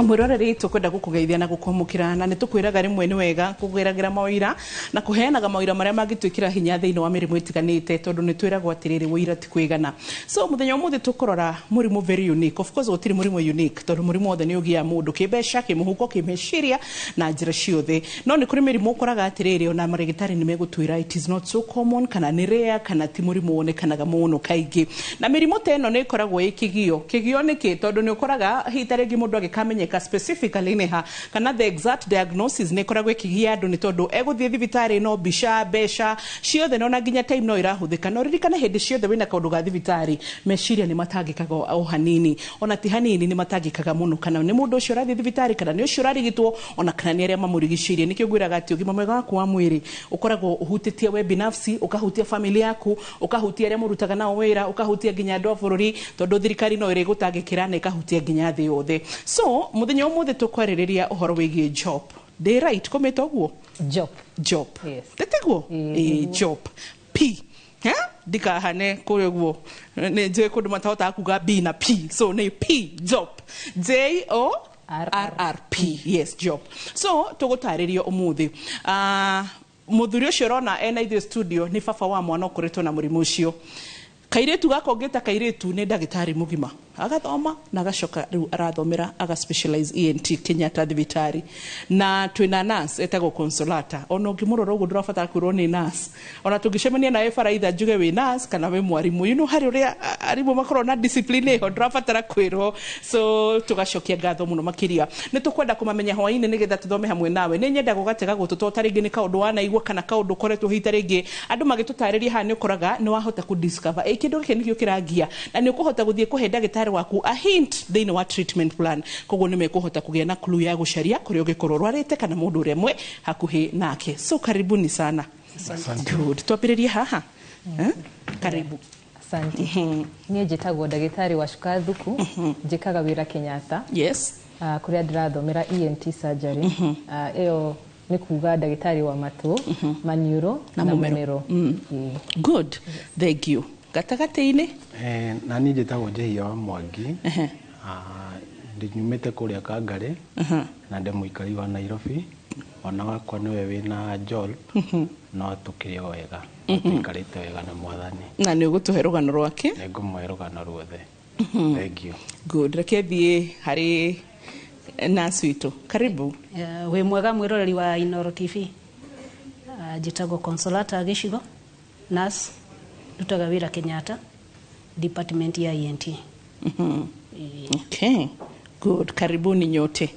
mwiroreri tukwenda gukugeithia na gukwamukira na nitukwiraga rimwe ni wega kugeragira mawira na kuheanaga mawira maria mangitwikira hinya thiini wa mirimu itiganite tondu nitwiragwo atiriri wira ti kwigana. So muthenya umuthi tukurora murimu very unique. Of course gutiri murimu unique tondu murimu othe ni ugia mundu kibesha kimuhuko kimeciria na njira ciothe, no ni kuri mirimu ukoraga atiriri ona marigitari ni megutwira it is not so common kana ni rare kana ti murimu wonekanaga muno kaingi, na mirimu te no ni ikoragwo kigio ni ki tondu ni ukoraga hitaregi mundu agikamenyeka specifically neha kana the exact diagnosis ne koragwe kigia andu ni tondu eguthie thibitari no bisha besha ciothe no na nginya time no irahuthika no ririkana hindi ciothe wina kaundu ga thibitari meciria ni matangikaga o hanini ona ti hanini ni matangikaga muno kana ni mundu ucio rathi thibitari kana ni ucio rarigitwo ona kana ni aria mamurigicirie nikio gwiraga ati ugima mwega waku wa mwiri ukoragwo uhutitie we binafsi ukahutia familia yaku ukahutia aria murutaga nao wira ukahutia nginya andu a bururi tondu thirikari no iri gutangikira na ikahutia nginya thi yothe. So muthenya umuthi tukwariria uhoro wigie job. They right kometa guo job yes teteguo job p dika hane kure guo ne je ko matahota kuga b na p so ne p job j o r p yes job. So tugutaririo umuthi muthuri ucio rona ena ithe studio ni baba wa mwana ukuritwo na murimu ucio kairetu gakongeta kairetu ne dagitari mugima agathoma na gacoka riu arathomera aga specialize ENT Kenyatta thibitari na twina nurse etago consolata ono ngimuroro ugu ndirabatara kwirwo ni nurse ona tungicemania nawe faraitha njuge we nurse kana we mwarimu you know hari uria arimu makoro na discipline ho ndirabatara kwirwo. So tugacokia ngatho muno makiria ni tukwenda kumamenya hwaini nigetha tuthome hamwe nawe ni nyenda gugatega gututota ringi ni kaundu wanaigwa kana kaundu koretwo hita ringi andu magitutariria ha ni ukoraga ni wahota ku discover kindu giki nikio kiragia na ni ukuhota guthie kuhe dagitari waku a hint thiini wa treatment plan koguo ni mekuhota kugia na clue ya gucaria kuria ugikorwo rwarite kana mundu uria mwe hakuhi nake. So karibuni sana. Good twapiririe haha karibu. Asante. Nie njitagwo dagitari wa Shukathuku njikaga wira Kenyatta yes kuria ndirathomera ENT surgery iyo ni kuga dagitari wa matu maniuro na mumero. Good thank you. Gatagate-ini na ni njitagwo Njehia wa Mwangi ndinyumite kuria Kangari na ndi muikari wa Nairobi ona wakwa niwe wina Joel no tukire wega tukarite wega na mwathani na ni ugutuhe rugano rwake ni ngumwe rugano ruothe. Thank you. Good rekethie hari Naswito karibu. We mwega mwiroreri wa Inoro TV njitagwo Consolata Gicigo nurse dutaga wira Kenyatta department ya ENT. Okay good karibuni nyote.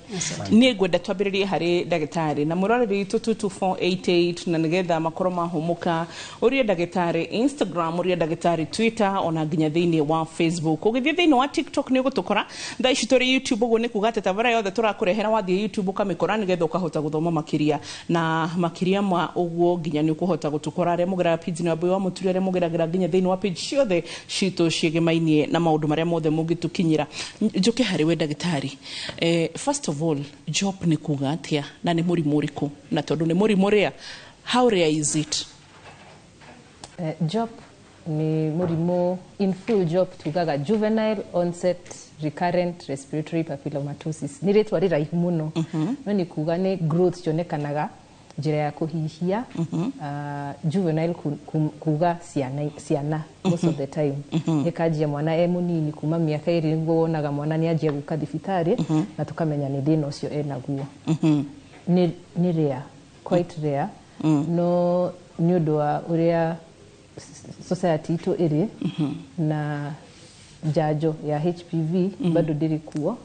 Ni gwenda twambiririe hari dagitari na muroreri 22488 na nigetha makoro mahumuka uria dagitari Instagram uria dagitari Twitter ona nginya thiini wa Facebook ugithie thiini wa TikTok ni gutukora thaici turi YouTube ugu ni kugate tabara yothe turakurehera wathie YouTube ukamikora nigetha ukahota guthoma makiria na makiria ma uguo nginya ni ukuhota gutukora aria mugera page na boy wa muturi aria mugeragira nginya thiini wa page ciothe citu cigemainie na maundu maria mothe mugitukinyira njuke hari we dagitari. First of all job ni kuga atia na ni murimu uriku na tondu ni murimu ria how rare is it? Job ni murimu in full job tugaga juvenile onset recurrent respiratory papillomatosis ni ritwa riraihu muno no ni kuga ni growth yonekanaga njira ya kuhihia juvenile kuga ciana most of the time ikajia mwana munini kuma miaka iri ngo wonaga mwana ni ajia guka thibitari na tukamenya ni thina ucio enaguo. Ni rare quite rare no ni undu wa uria society itu iri na njanjo ya HPV bado ndiri kuo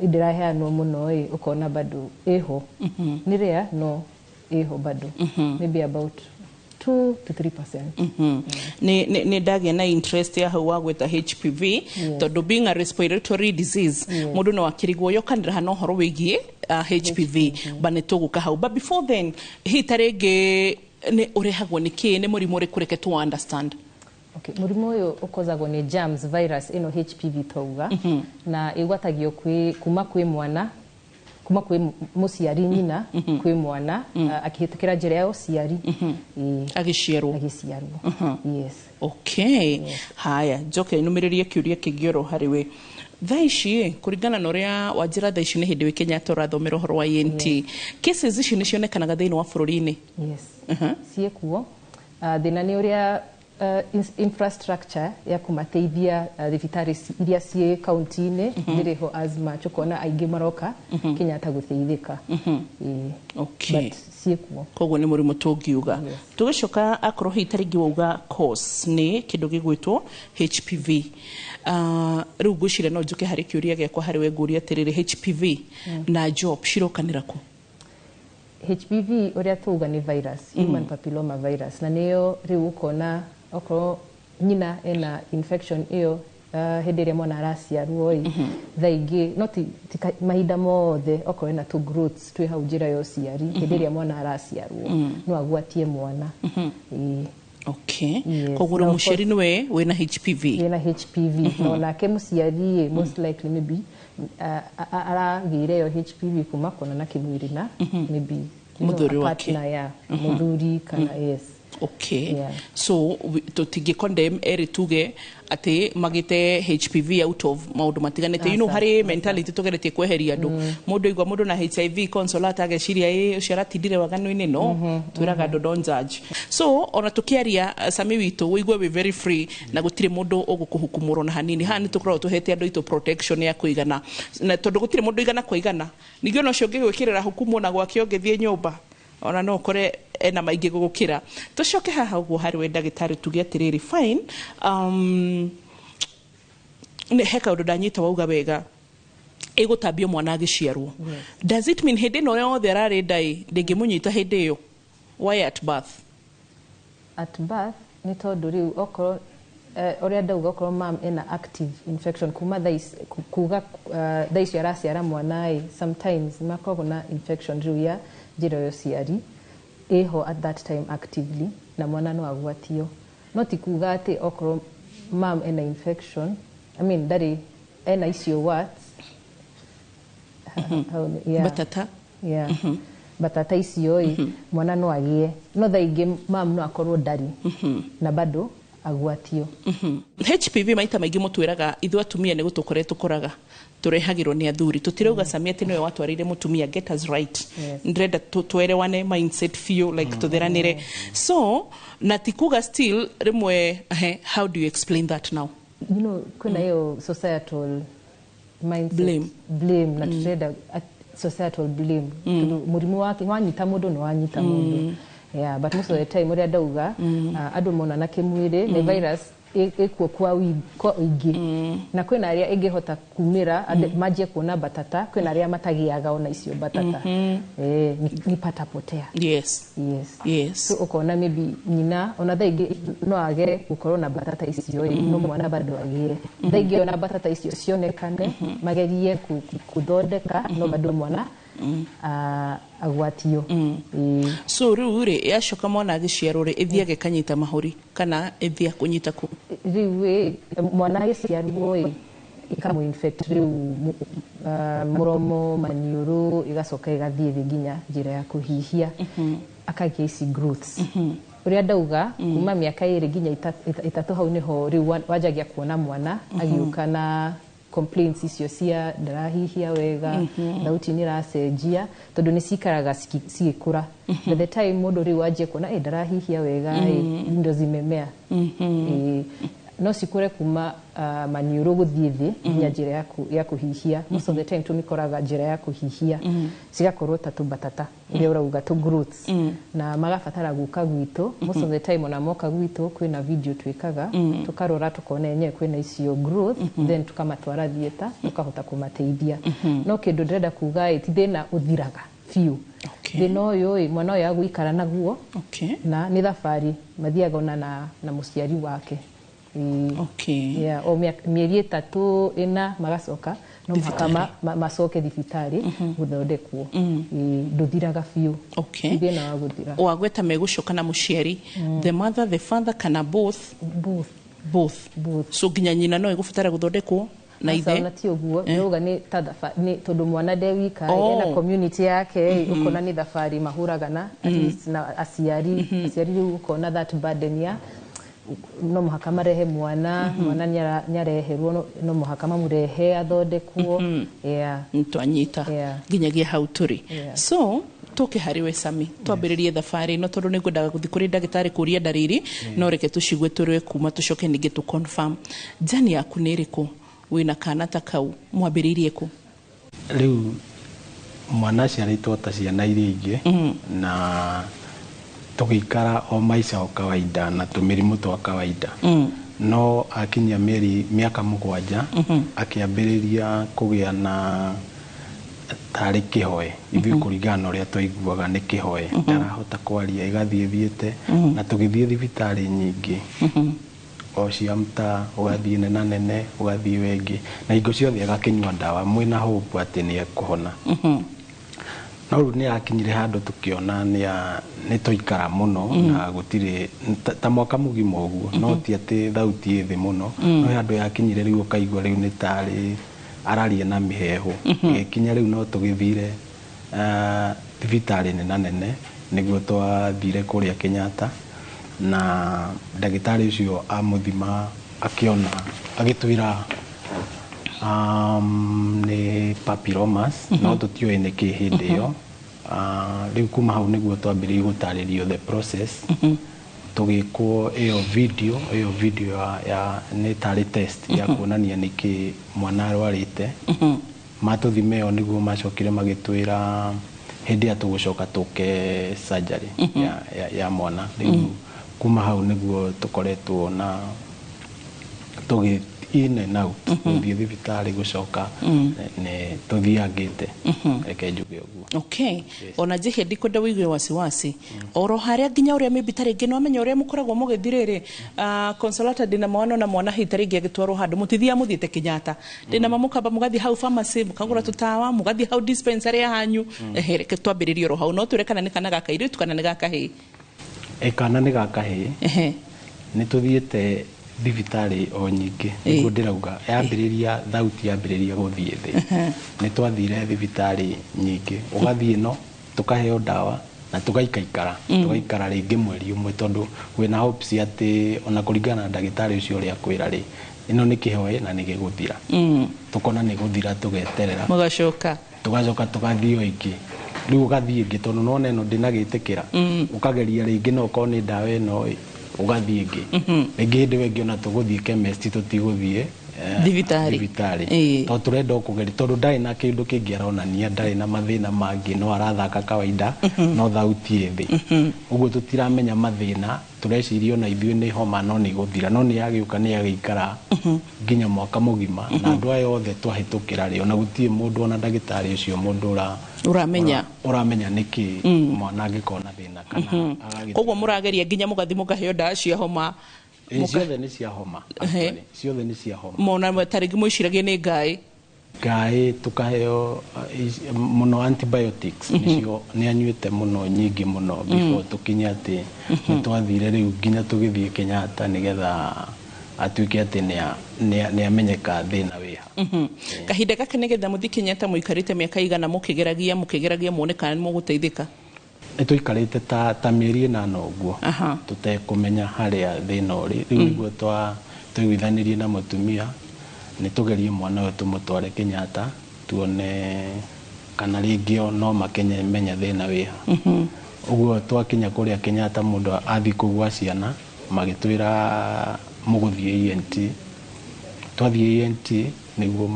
idiraheanwo muno ukona bado eho ni rare no eho bado maybe about 2 to 3%. Ni dagia na interest ya hawa gweta HPV tondu being a respiratory disease mundu no akirigwo yokanira hano horo wigie HPV bane tuguka hau but before then hitarege ni urehagwo niki ni murimu uri kureke to understand. Okay, murimu uyu ukozagwo ni germs virus ino HPV touga na igwatagio kuma kwi mwana kuma kwi muciari nyina kwi mwana akihitukira njira ya uciari agiciarwo yes. Okay haya njoke numiririe kiuria kigioro hariwe thaici kuringana na uria wanjira thaici ni hindi wi Kenyatta urathomera uhoro wa ENT cases ici ni cionekanaga thiini wa bururi-ini cie kuo thina ni uria infrastructure ya kumateithia thibitari iria cie kaunti-ini ndiriho as much ukona aingi maroka Kenyatta guteithika okay cie kuo koguo ni murimu tungiuga tugicoka akorwo hi taringi wauga cause ni kindu gigwitwo HPV riu ngwiciria no njuke hari kiuria giakwa hari we nguria atiriri HPV na job cirokanira ku HPV uria tuga ni virus human papilloma virus na niyo riu ukona okoro nyina ena infection iyo hindi ria mwana araciarwo thaingi no ti mahinda mothe okoro ena tu growths twi hau njira yo ciari hindi ria mwana araciarwo no agwatie mwana okay koguo muciari niwe wina HPV no nake muciari most likely maybe aragire yo HPV kuma kona na kimwiri na maybe muthuri wake ya muthuri kana yes okay so tutingi condemn eri tuge ati magite HPV out of maundu matiganite you know hari mentality tugeretie kweheria andu mundu igwa mundu na HIV consolata ageciria ucio aratindire waganu-ini no twiraga andu don't judge so ona tukiaria sami witu wigwe we very free na gutire mundu ugukuhukumuro na hanini hani tukorwo tuhete andu itu protection ya kuigana na tondu gutire mundu igana kuigana nigio no cio ngigwikirira hukumu na gwakio ngithie nyumba ona no kore ena maingi gugukira tucoke haha uguo hari we ndagitari tuge atiriri fine ne heka undu ndanyita wauga wega igutambio mwana agiciarwo does it mean hindi no yothe arari ndai ndingimunyita hindi iyo why at birth ni tondu riu okoro uria ndauga okoro mam ena active infection kuma kuga thaici araciara mwana sometimes makoragwo na infection riu ya njira yo ciari iho at that time actively na mwana no agwatio no ti kuga ati okoro mam ena infection I mean dari ena icio words batata icio mwana no agie no thaingi mam no akorwo ndari na bado agwatio HPV maita maingi mutwiraga ithu atumia ni gutukore tukoraga turehagirwo ni athuri tutirauga samia ati niwe watwarire mutumia get us right ndrenda twerewane mindset feel like tuthiranire so na tikuga still rimwe how do you explain that now you know kuna hiyo societal mindset blame na tutreda societal blame murimu wake wanyita mundu no wanyita mundu but most of the time uria ndauga andu mona na kimwiri ni virus ikuo kwa wingi na kwina aria ingihota kumira majie kuona batata kwina aria matagiaga ona icio batata ni pata potea yes so ukona maybe nyina ona thaingi no agere gukorwo na batata icio no mwana bado agie thaingi ona batata icio cionekane magerie kuthondeka no bado mwana agwatio so riu ri yacoka mwana agiciarwo ri ithiage kanyita mahuri kana ithia kunyita ku riu mwana agiciarwo ikamu infect riu muromo maniuru igacoka igathie nginya njira ya kuhihia akagia ici growths uria ndauga kuma miaka 2 nginya 3 hau niho riu wajagia kuona mwana agiuka na complaints icio cia ndarahihia wega thauti ni racenjia tondu ni cikaraga cigikura by the time mundu riu anjie kuona ndarahihia wega ndo zimemea no cikure kuma maniuru guthie thi nya njira ya kuhihia most of the time tumikoraga njira ya kuhihia cigakorwo tatu batata iria urauga tu growths na magabatara guka gwitu most of the time ona moka gwitu kwina video twikaga tukarora tukone yenyewe kwina icio growth then tukamatwara thieta tukahota kumateithia no kindu ndrenda kuga ti thina uthiraga few thina uyu mwana uyu agwikara naguo na ni thafari mathiaga ona na muciari wake o mieri 3 ina magacoka no makama macoke thibitari guthondekwo nduthiraga biu thina wa guthira wagweta megucoka na muciari the mother the father kana both so ginya nyina no igubatara guthondekwo na ithe na ti uguo yoga ni tadafa ni tondu mwana de wika ena community yake ukona ni thafari mahuragana at least na asiari ukona that burden ya no muhaka marehe mwana mwana nyareherwo no muhaka mamurehe athondekwo twanyita nginyagia hau turi so toke hariwe Sami twambiririe thabari no tondu ni ngwendaga guthi kuri ndagitari kuria ndariri no reke tucigwe turwe kuma tucoke ningi tu confirm jani yaku ni iriku wina kana ta kau mwambiririe ku riu mwana ciaritwo ta ciana iria ingi na tugikara o maica o kawaida na tumirimu twa kawaida no akinya miaka 7 akiambiriria kugia na tari kihoe ithi kuringana uria twaiguaga ni kihoe ndarahota kwaria igathie thiete na tugithie thibitari nyingi o ciamta ugathie nene ugathie wengi na ingo ciothe agakinywa ndawa mwina hope ati ni ekuhona no ru ni akinyire handu tukiona ni toikara muno na gutire ta mwaka mugima uguo no ti ati thauti ithi muno no handu yakinyire riu kaigwa riu ni tari ararie na miheho ikinya riu no tugithire thibitari nene niguo twathire kuria Kenyatta na ndagitari ucio amuthima akiona agitwira ni papillomas no tutio ni kihindi yo riu kuma hau niguo twambiririe gutaririo the process tugikwo iyo video ya ni tari test ya kuonania niki mwana arwarite matuthimeo niguo macokire magitwira hindi atugucoka tuke surgery ya mwana riu kuma hau niguo tukoretwo na tugi in and out thie thibitari gucoka ne tuthiangite reke njuge uguo okay ona je hindi kwenda wigwe wasiwasi oro haria nginya uria mibitari ngi no amenya uria mukoragwo mugithiriri consolata dina mwana na mwana hitari ngi agitwarwo handu mutithia muthiete Kenyatta dina mamukamba mugathi hau pharmacy mukagura tutawa mugathi hau dispensary ya hanyu reke twambiririe oro hau no turekana ni kana gakaire tukana ni gakahe kana ni gakahe ni tuthiete thibitari o nyingi niguo ndirauga yambiriria thauti yambiriria guthie thi ni twathire thibitari nyingi ugathie no tukaheo dawa na tugaikara ringi mweri umwe tondu wina hopes ati ona kuringana na ndagitari ucio uria kwira ri ino ni kihoe na ni giguthira tukona ni guthira tugeterera tugacoka tugathio ingi riu ugathie ingi tondu none no ndinagitikira ukageria ringi no ko ni dawa ino ugathie ingi ringi ndi wengi ona tuguthie chemist tutiguthie thibitari to turenda kugeri tondu ndari na kindu kingi aronania ndari na mathina mangi no arathaka kawaida no thauti thi uguo tutiramenya mathina turecirio na ithuĩ ni homa no ni guthira no ni yagiuka ni yagiikara nginya mwaka mugima na andu ayo othe twahitukira ri ona gutie mundu ona ndagitari ucio mundu uramenya niki mwana angikona thina kana koguo murageria nginya mugathi mukaheo ndawa cia homa ciothe ni cia homa ciothe ni cia homa mona taringi mwiciragie ni ngai tukaheo muno antibiotics nicio ni anyuite muno nyingi muno before tukinya ati nitwathire riu nginya tugithie Kenyatta nigetha atuike ati ni amenyeka thina wiha kahinda gaka nigetha muthi Kenyatta muikarite miaka igana mukigeragia muone kana ni muguteithika tuikarite ta mieri 8 uguo tutekumenya haria thina uri riu niguo twiguithanirie na mutumia ni tugerie mwana wetu mutware Kenyatta tuone kana ringi no makenye menya thina wiha uguo twakinya kuria Kenyatta mundu athi kugwa ciana magitwira muguthie ENT twathie ENT niguo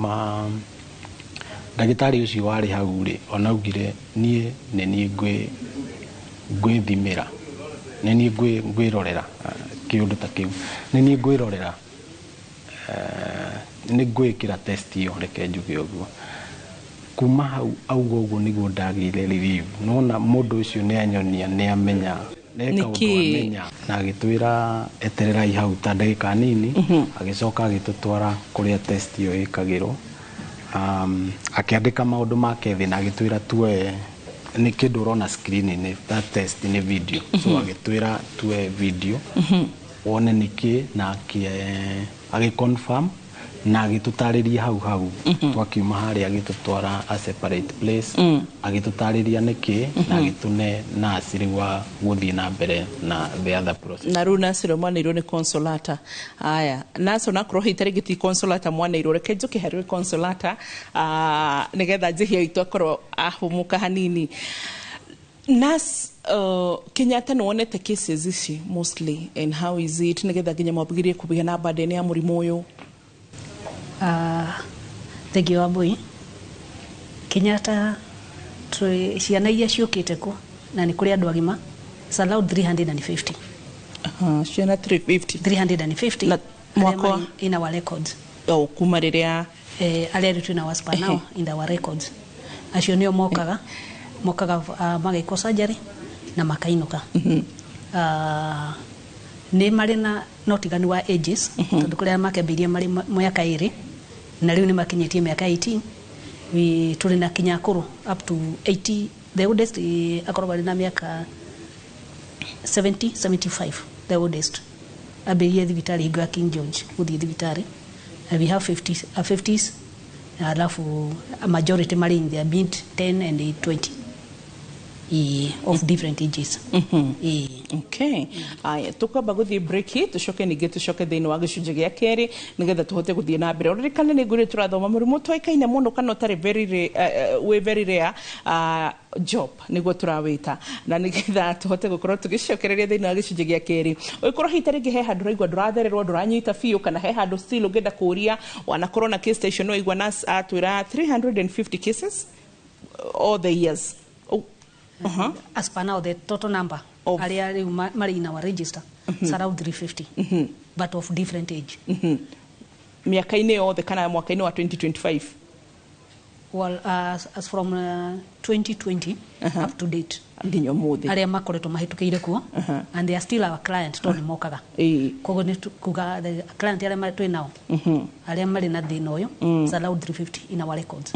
ndagitari ucio wari hau ri ona ugire nie gwithimira ni gwirorera kiundu ta kiu ni gwirorera ni gwikira test yo reke njuge uguo kuma hau augo uguo niguo ndagire relief nona mundu ucio ni anyonia ni amenya neka undu amenya na agitwira eterera hau ta ndagika nini agicoka agitutwara kuria test yo ikagirwo akiandika maundu make thi na agitwira tuwe ni kindu urona screen ni that test ni video so agitwira tuwe video wone niki na agi confirm na agĩtũtarĩria hau twakiuma harĩa agĩtũtwara a separate place agĩtũtarĩria nĩkĩ na agĩtũne nurse rĩu wa gũthiĩ na mbere na the other process. Na rĩu nurse ũrĩa mwaneirwo nĩ consolata. Aya nurse onakorwo hitarĩ gĩti consolata mwaneirwo reke njũke harĩ consolata nĩgetha njĩhia itũ akorwo ahũmũka hanini. Nurse Kenyatta no wonete cases ici mostly and how is it nĩgetha nginya mwambĩrĩrie kũbĩa na burden ya mũrimũ ũyũ? Thank you Wambui. Kenyatta ciana iria ciũkĩte ku na nĩ kũrĩ andũ agima it's allowed 350. Ciana 350 na mwaka in our records. Kuma rĩrĩa arĩa rĩtu na waspa now in our records. Acio nĩo mokaga magĩkwo surgery na makainuka. Nĩ marĩ na notigani wa ages tondũ kũrĩa makĩambĩrĩria marĩ mwaka 2 na rĩu nĩ makinyĩtie mĩaka 18. Tũrĩ na kinya akũrũ up to 80. The oldest akoragwo na mĩaka 75 the oldest ambĩrĩrie thibitarĩ hingo ya King George gũthiĩ thibitarĩ. We have 50s alafu a majority marĩ in their mid 10 and 20 of different ages. Okay. Aya tukaba guthi break tucoke ninge tucoke thĩinĩ wa gĩcunjĩ gĩa kerĩ nĩgetha tuhote gũthiĩ na mbere. Ũrĩkane nĩ ngũrĩ tũrathoma mũrimũ twaikaine mũno kana ũtarĩ very rare job nĩguo tũrawĩta na nĩgetha tuhote gũkorwo tũgĩcokereria thĩinĩ wa gĩcunjĩ gĩa kerĩ. Ũgĩkorwo hitarĩ ngĩ he handũ raigua ndũrathererwo ndũranyita biũ kana he handũ still ũngĩenda kũria wanakorwo na case station no igua nas atwĩra 350 cases all the years. As per now, the total number of Mari in our register is around 350, but of different age. Miakaine or the kana mwakaine wa 2025? Well, as from 2020 up to date. Nginyo mode. Aria makoretwo mahĩtũkĩire kuo and they are still our client tondũ mokaga. Koguo nĩ kuga the client aria twĩ nao aria marĩ na thĩna ũyũ is allowed 350 in our records.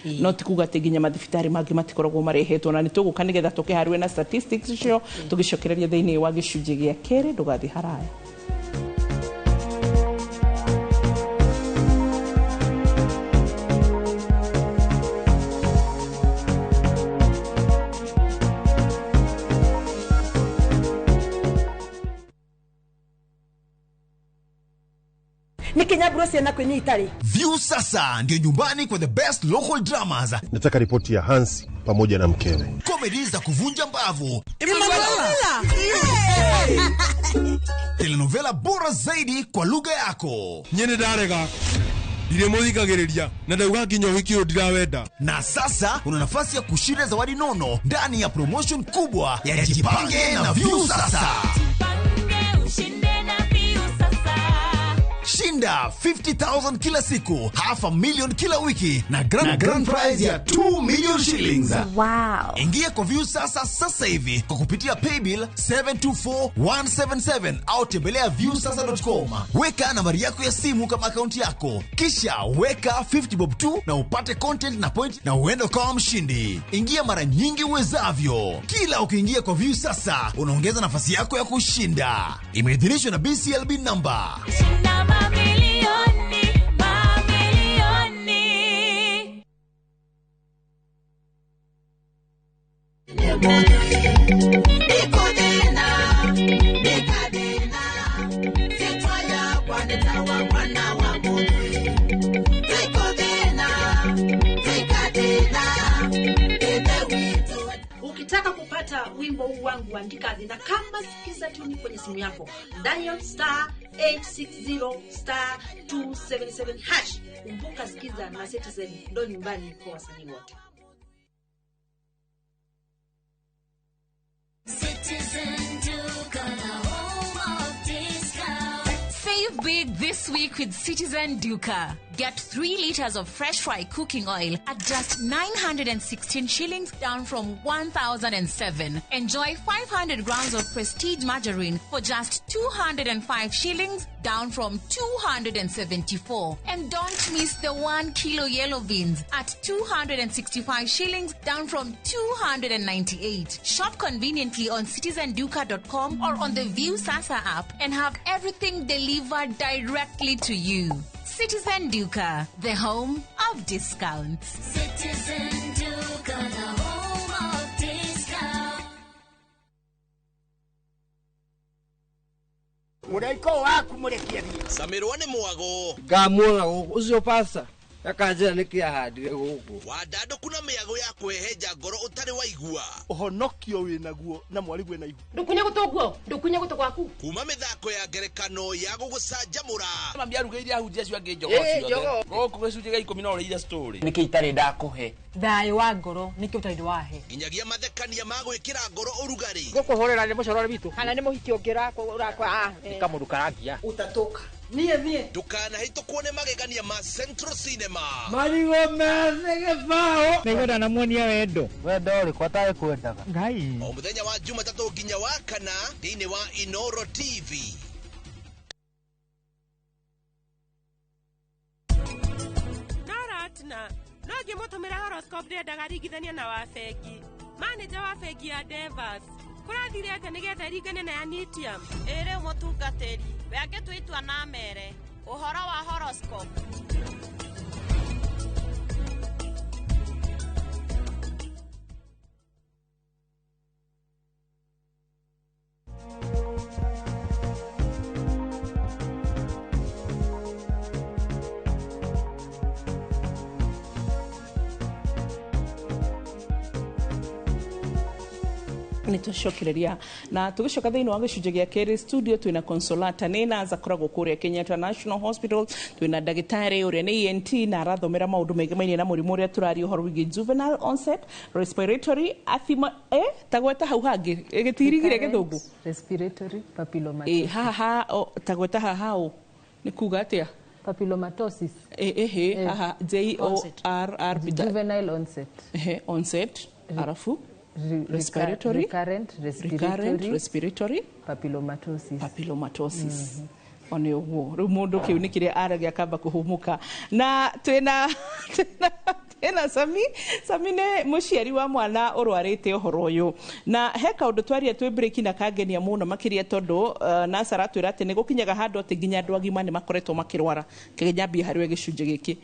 No ti kuga atĩ nginya mathibitarĩ mangĩ matikoragwo marehetwo na nĩ tũgũka nĩgetha tũkĩharwe na statistics icio tũgĩcokereria thĩinĩ wa gĩcunjĩ gĩa kerĩ ndũgathiĩ haraya. View sasa ndio nyumbani kwa the best local dramas. Nataka ripoti ya Hansi pamoja na mkewe. Comedy za kuvunja mbavu. Telenovela bora zaidi kwa lugha yako. Nyene darega. Dire muthikagiriria na ndauga nginya wiki ndirawenda. Na sasa una nafasi ya kushinda zawadi nono ndani ya promotion kubwa ya Jipange na View sasa. Shinda 50,000 kila siku, $500,000 kila wiki na grand prize ya 2 million shillings. Wow. Ingia kwa View sasa hivi kwa kupitia paybill 724177 au tembelea viewsasa.com. Weka nambari yako ya simu kama akaunti yako. Kisha weka 50 bob tu na upate content na point na uende kama mshindi. Ingia mara nyingi uwezavyo. Kila ukiingia kwa View sasa unaongeza nafasi yako ya kushinda. Imeidhinishwa na BCLB number. Ukitaka kupata wimbo huu wangu andika na kama sikiza tuni kwenye simu yako dial *860*277#. Kumbuka sikiza na Citizen ndo nyumbani kwa wasanii wote. Citizen Duka, home of discount. Save big this week with Citizen Duka. Get 3 liters of fresh fry cooking oil at just 916 shillings, down from 1,007. Enjoy 500 grams of prestige margarine for just 205 shillings, down from 274. And don't miss the 1 kilo yellow beans at 265 shillings, down from 298. Shop conveniently on citizenduka.com or on the View Sasa app and have everything delivered directly to you. Citizen Duka, the home of discounts. Citizen Duka, the home of discount. Muraiko waku murekiaria Samirwa ni mwago ngamuona ucio pasa akanjira nikiahandire guku wadado kuna miago ya kweheja ngoro utari waigua uhonokio winaguo na mwarigwe na igu ndukunye guto gwaku kuma mithako ya ngerekano ya gugucanjamura mambia rugeire ahunjia cio ange njogo ciothe goko gicunje ga 10 na ureira story niki itari ndakuhe thayo wa ngoro niki utari wahe nginyagia mathekania ma gwikira ngoro urugari gukuhorera ni mucorore bitu kana ni muhiki ongira urakwa ikamurukarangia utatoka Dukana hito kuone magegania ma Central Cinema marigo meze gefao nigwenda na muonia wendo uri kwatae kwendaga ngai o muthenya wa Jumatatu nginya wa kana thiini wa Inoro TV Naratna nogi mutumira horoscope ndendaga ringithania na wa bengi manager wa bengi ya Devas kurathire ate nigetha ringane na Anitium ere mutungatiri wenge twitwa na mere uhoro wa horoscope nitucokereria na tugicoka thiini wa gicunje gia keri studio twina Consolata nina za koragwo kuria Kenyatta National Hospital twina ndagitari uria ni ENT na arathomera maundu megemainie na murimu uria turari uhoro wigi juvenile onset respiratory athima tagweta hau hangi gitirigire githungu respiratory papillomatosis haha tagweta haha ni kuga atia papillomatosis haha JORR juvenile onset onset arafu respiratory recurrent respiratory papillomatosis one uguo riu mundu kiu ni kiria aragia kamba kuhumuka na twina Sami ne muciari wa mwana urwarite uhoro uyu na he kaundu twaria twi break na kangenia muno makiria tondu Nasara twira ati ni gukinyaga handu ati nginya andu agima ni makoretwo makirwara kinyambia hariwe gicunje giki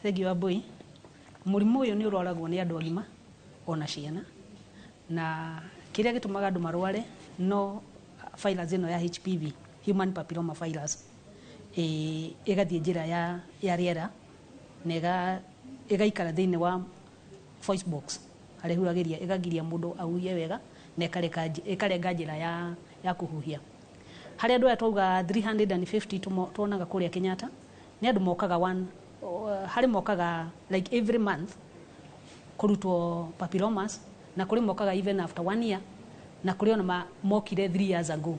thegi wa boy murimu uyu ni urwaragwo ni andu agima ona ciana na kiria gitumaga andu marware no virus ino ya HPV human papilloma virus igathie njira ya riera nega igaikara thiini wa voice box hari huragiria igagiria mundu ahuhie wega na ikarenga njira ya kuhuhia hari andu atauga 350 tuonaga kuria Kenyatta ni andu mokaga hari mokaga like every month kurutwo papillomas na kuri mokaga even after 1 year na kuri ona mokire 3 years ago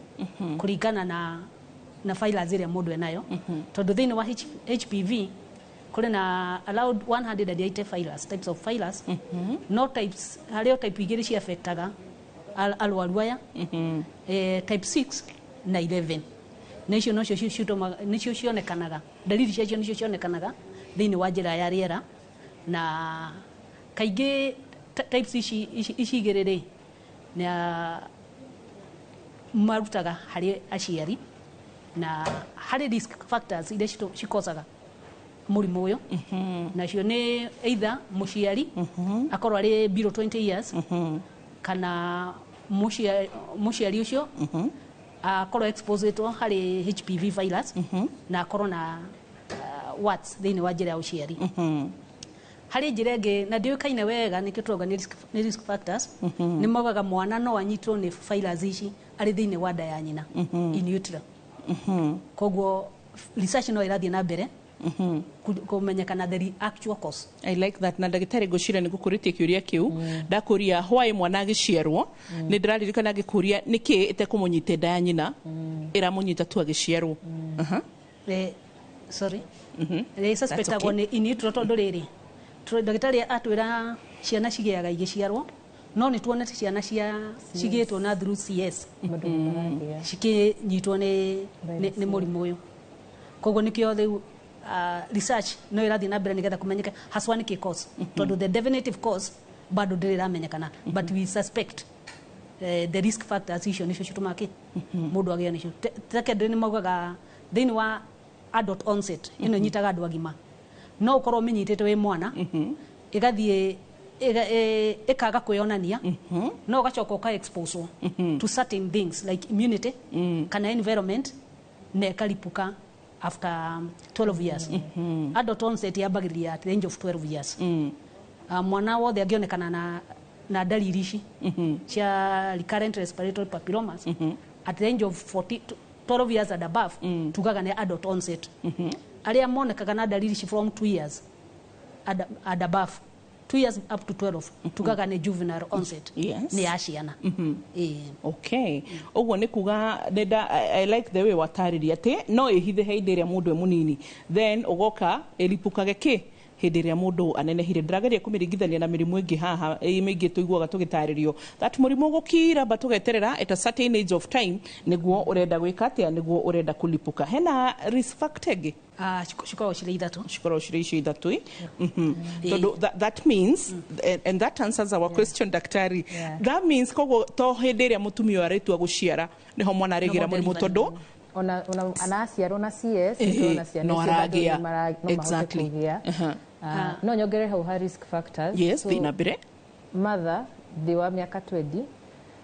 kuringana na virus iria mundu enayo tondu thiini wa HPV kuri na allowed 180 types of virus no types hario type igiri cia affectaga alwaru aya type 6 na 11 nicio cionekanaga dalili ciacio nicio cionekanaga thiini wa njira ya riera na kaingi types ici igiriri na marutaga hari aciari na hari risk factors iria cikosaga murimu uyu nacio ni either muciari akorwo ari below 20 years kana muciari ucio akorwo exposed to hari HPV virus na akorwo na warts thiini wa njira ya uciari hari njira ingi na ndiukaine wega nikio turoga ni risk factors ni mogaga mwana no anyitwo ni virus ici ari thiini wa nda ya nyina in utero koguo research no irathie na mbere kumenyekana the actual cause. I like that na ndagitari gucira ni gukuritie kiuria kiu ndakuria why mwana agiciarwo ni ndiraririkana agikuria niki ite kumunyite nda ya nyina iramunyita tu agiciarwo sorry suspect agone in utero tondu riri ndagitari atwira ciana cigiaga igiciarwo no ni tuonete ciana cigitwo na through CS cikinyitwo ni murimu uyu koguo nikio riu research no irathie na mbere nigetha kumenyeka haswa ni cause tondu the definitive cause bado ndiramenyekana but we suspect the risk factors icio nicio citumaki mundu agia nicio take ni maugaga thiini wa adult onset ino nyitaga andu agima no ukorwo menyitete we mwana igathie ikaga kwionania no ugacoka uka expose to certain things like immunity kana environment na ikaripuka after 12 years adult onset yambagiriria at the age of 12 years mwana wothe angionekana na dalili ici cia recurrent respiratory papillomas at the age of 12 years and above tugaga ni adult onset aria monekaga na dalili ici from 2 years and above 2 years up to 12 tugaga ni juvenile onset ni aciana okay ogwo ni kuga nenda I like the way watariria ati no ihithe hindi iria mundu e munini then ugoka elipukage ki hindi iria mundu anenehire ndirageria kumiringithania na mirimu ingi haha mingi tuiguaga tugitaririo that murimu gukira ba tugeterera at a certain age of time niguo urenda gwika atia niguo urenda kulipuka hena risk factor gi shikoro shire ithatu so that means and that answers our question daktari that means kogo to hindi iria mutumia aretua guciara niho mwana aregira murimu tondu ona anaciarwo na CS ona ciana no aragia exactly no nyongere hau risk factors yes thina bire mother they wa miaka 20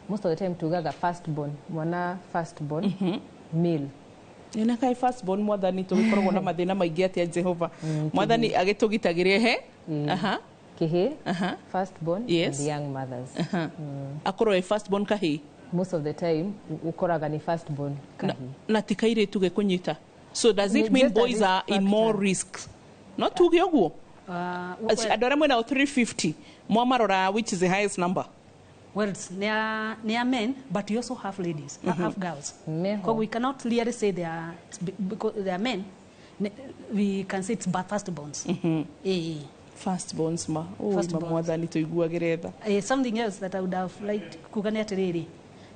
most of the time tugaga firstborn mwana firstborn male nina kai firstborn mwathani tugikoragwo na mathina maingi atia Jehova mwathani agitugitagirie he kihi firstborn and young mothers akorwo firstborn kahi most of the time ukoraga ni firstborn kahi na tikaire tuge kunyita so does it mean boys are in more risk not tuge ogwo adora mwena 350 mwamarora which is the highest number well they are men but you also have ladies have girls because we cannot clearly say because they are men we can say it's firstborns firstborns mwathani tuiguagiretha something else that I would have liked kugania atiriri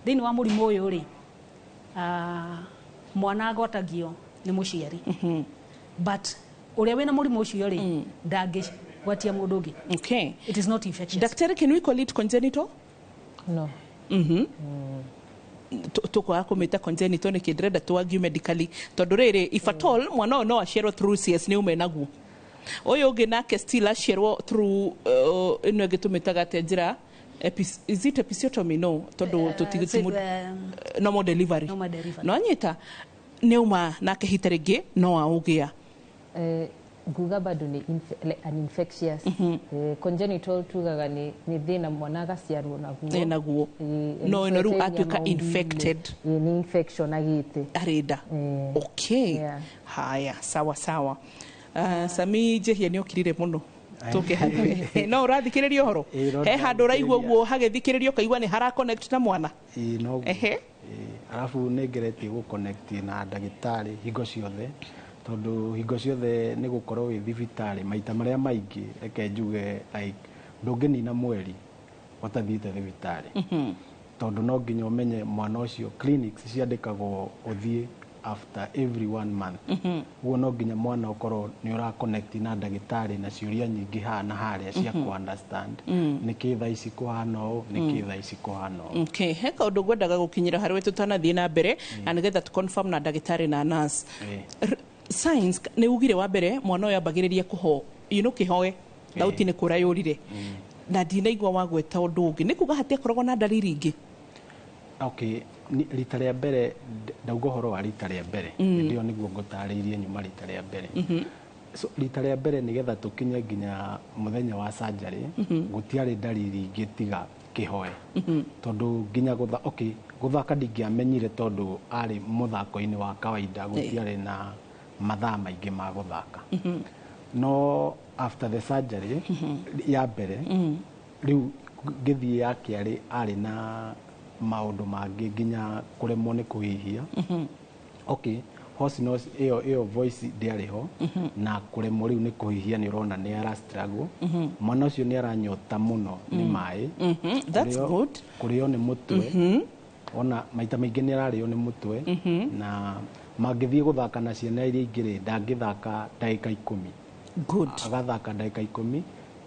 thini wa murimu uyu ri mwana agwatagio ni muciari but uria wina murimu ucio ri ndangigwatia mundu ungi okay it is not infectious doctor can we call it congenital no tukwa kumita congenital ni kindrenda tuague medically tondu riri if at all mwana no aciarwo through CS ni ume naguo uyu ungi nake still aciarwo through ino gitumitaga ate njira is it episiotomy no tondu tutigitimu normal delivery no nyita neuma nake hitaringi no augia guga bado ni an infectious congenital tugaga ni thina mwana agaciarwo naguo no ino ru atuika infected ni infection agite arida okay haya sawa Sami jehia ni okirire muno tuke handu no urathikiririo horo he handu raigua guo hagethikiririo kaigua ni hara connect na mwana no alafu negeretie go connect na ndagitari hingo ciothe tondu hingo ciothe ni gukorwo wi thibitari maita maria maingi reke njuge like ndunginina mweri watathiite thibitari tondu no nginya umenye mwana ucio clinics ciandikagwo uthie after every 1 month ugo no nginya mwana ukorwo ni ura connect na ndagitari na ciuria nyingi hana haria cia ku understand niki tha ici kuhana o niki tha ici kuhana o okay heka undu gwendaga gukinyira harwe tutanathie na mbere na nigetha tu confirm na ndagitari na nurse signs ni ugire wa mbere mwana uyu ambagiriria kuho kihoe thauti ni kurayurire na ndinaigua wagweta undu ungi ni kuga hatia korogwo na dalili ingi okay rita rĩa mbere ndauga horo wa rita rĩa mbere ndio niguo ngutariirie nyuma rita rĩa mbere so rita rĩa mbere nigetha tukinye nginya muthenya wa surgery gutiari dalili ingi tiga kihoe tondu nginya guthaka ndingiamenyire tondu ari muthako-ini wa kawaida gutiari na mathaa maingi ma guthaka no after the surgery ya mbere riu ngithie ya kiari ari na maundu mangi nginya kuremwo ni kuhihia okay hosinos iyo voice ndiariho na kuremwo riu ni kuhihia ni urona ni ara struggle mwana ucio ni aranyota muno ni mai that's good kurio ni mutwe ona maita maingi ni arario ni mutwe na mangithie guthaka na ciana iria ingire ndangithaka ndagika 10 good agathaka ndagika 10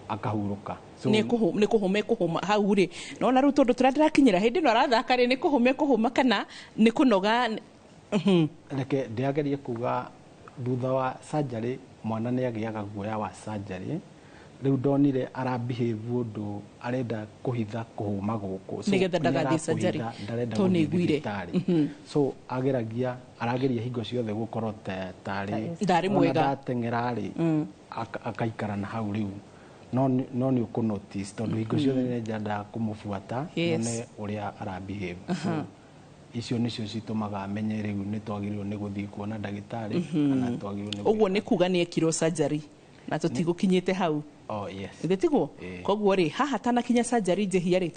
akahuruka so ni kuhuma hau ri no na ru tondu turandirakinyira hindi no arathaka ri ni kuhuma kana ni kunoga reke ndiagerie kuga thutha wa surgery mwana nĩ agĩaga guoya wa surgery rĩu ndonire arabehave ũndũ arenda kũhitha kũhũma gũkũ Nĩgetha ndagathiĩ surgery, ndarenda to gũthiĩ nĩaiguire. thibitarĩ. So arageria hingo ciothe gũkorwo tarĩ Ndarĩ mwega. ona ndateng'era-rĩ akaikara na hau rĩu no nĩ ũkũnotice tondũ hingo ciothe nĩnyendaga kũmũbuata nyone ũrĩa arabehave. Icio nĩcio citũmaga amenye rĩu nĩ twagĩrĩirwo nĩ gũthiĩ kuona ndagĩtarĩ kana twagĩrĩirwo nĩ ũguo nĩ kuga nĩ ekirwo surgery na tũtigũkinyĩte hau. Oh yes. Ndetiguo koguo rĩ haha tanakinya surgery njehia rĩ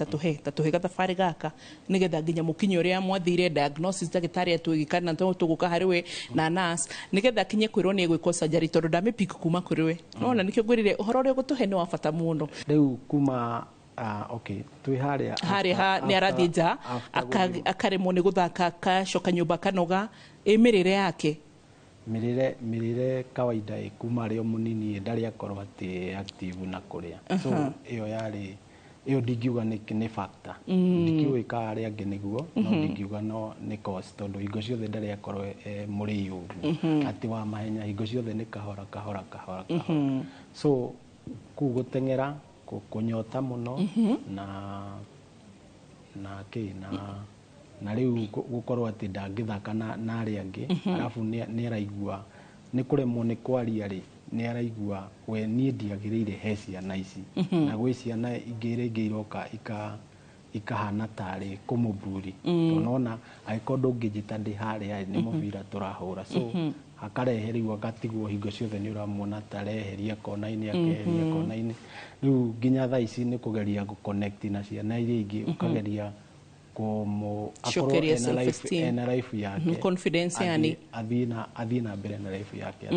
tatuhe gathabarĩ gaka nigetha nginya mũkinyo ũrĩa mwathire diagnosis ndagĩtarĩ atwĩgĩka na tũgũka harĩ we na nurse nigetha kinye kwĩrwo nĩ egwĩkwo surgery tondũ ndamĩpick kuma kũrĩ we. Nona nĩkĩo ngwĩrire ũhoro ũrĩa gũtũhe nĩ wa bata mũno. Rĩu kuma okay twĩ harĩa nĩ arathiĩ nja akaremwo nĩ gũthaka akacoka nyũmba kanoga mĩrĩre yake mirire kawaida kuma rĩo mũnini ndarĩ akorwo atĩ active na kũrĩa. So ĩyo ndingiuga nĩ factor. Ndikiũĩ ka arĩa angĩ nĩguo no ndingiuga no nĩ cause tondũ hingo ciothe ndarĩ akorwo mũrĩi ũguo atĩ wa mahenya hingo ciothe nĩ kahora. So kũu gũteng'era kũnyota mũno na rĩu gũkorwo atĩ ndangĩthaka na arĩa angĩ arabu nĩ araigua nĩ kũremwo nĩ kwaria rĩ nĩ araigua we niĩ ndiagĩrĩire he ciana ici na gwĩ ciana ingĩ rĩngĩ iroka ikahana tarĩ kũmũthuri tonona agĩkorwo ndũngĩnjĩta ndĩ harĩa nĩ mũbira tũrahũra. So akarehe rĩu agatigwo hingo ciothe nĩ ũramwona tareheria kona-inĩ akeheria kona-inĩ. Rĩu nginya thaa ici nĩ kũgeria gũconnect na ciana iria ingĩ ũkageria Shokeria self-esteem ena life yake confidence yani athiĩ na mbere na life yake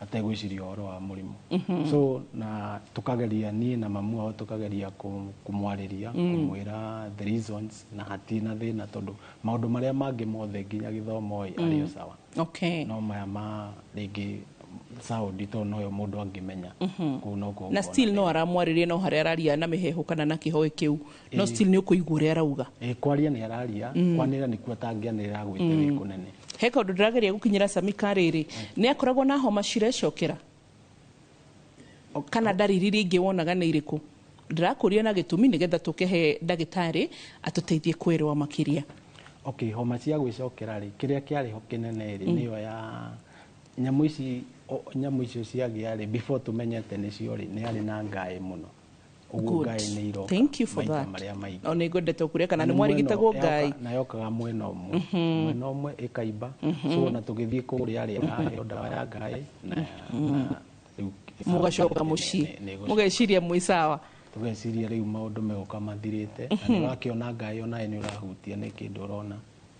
ategwĩciria ũhoro wa mũrimũ. So na tukageria niĩ na mamu wao tukageria kumwarĩria kumwĩra the reasons na hatina thĩna tondũ maũndũ marĩa mangĩ mothe nginya gĩthomo arĩ o sawa. Okay. No maya ma rĩngĩ sound to no mũndũ angĩmenya na still no aramwarĩria no harĩa araria na mĩheho kana na kĩhoe kĩu no still nĩ ũkũigua ũrĩa arauga kwaria nĩ araria kwanĩra nĩkuo atangĩanĩrĩra gwĩte wĩ kũnene. He kaũndũ ndĩrageria gũkinyĩra Samika rĩrĩ nĩ akoragwo na homa cirecokera kana ndariri ingĩ wonaga nĩ irĩkũ? Ndĩrakũria na gĩtũmi nĩgetha tũkehe ndagĩtarĩ atũteithie kwĩrwo makĩria. Okay, homa cia gwĩcokera rĩ kĩrĩa kĩarĩ ho kĩnene rĩ nĩyo ya nyamũ icio ciagĩa rĩ before tumenyete nĩcio rĩ nĩ arĩ na ngaĩ mũno. Ũguo ngaĩ nĩ iroka. Thank you for that. O nĩ ngwendete ũkũria kana nĩ mwarigitagwo ngaĩ na yokaga mwena ũmwe ĩkaimba. So na tũgĩthiĩ kũrĩa rĩ araheo ndawa ya ngaĩ na mũgacoka mũciĩ mũgeciria mwĩ sawa. Tũgeciria rĩu maũndũ megũka mathirĩte na nĩ wakĩona ngaĩ onawe nĩ ũrahutia nĩ kĩndũ ũrona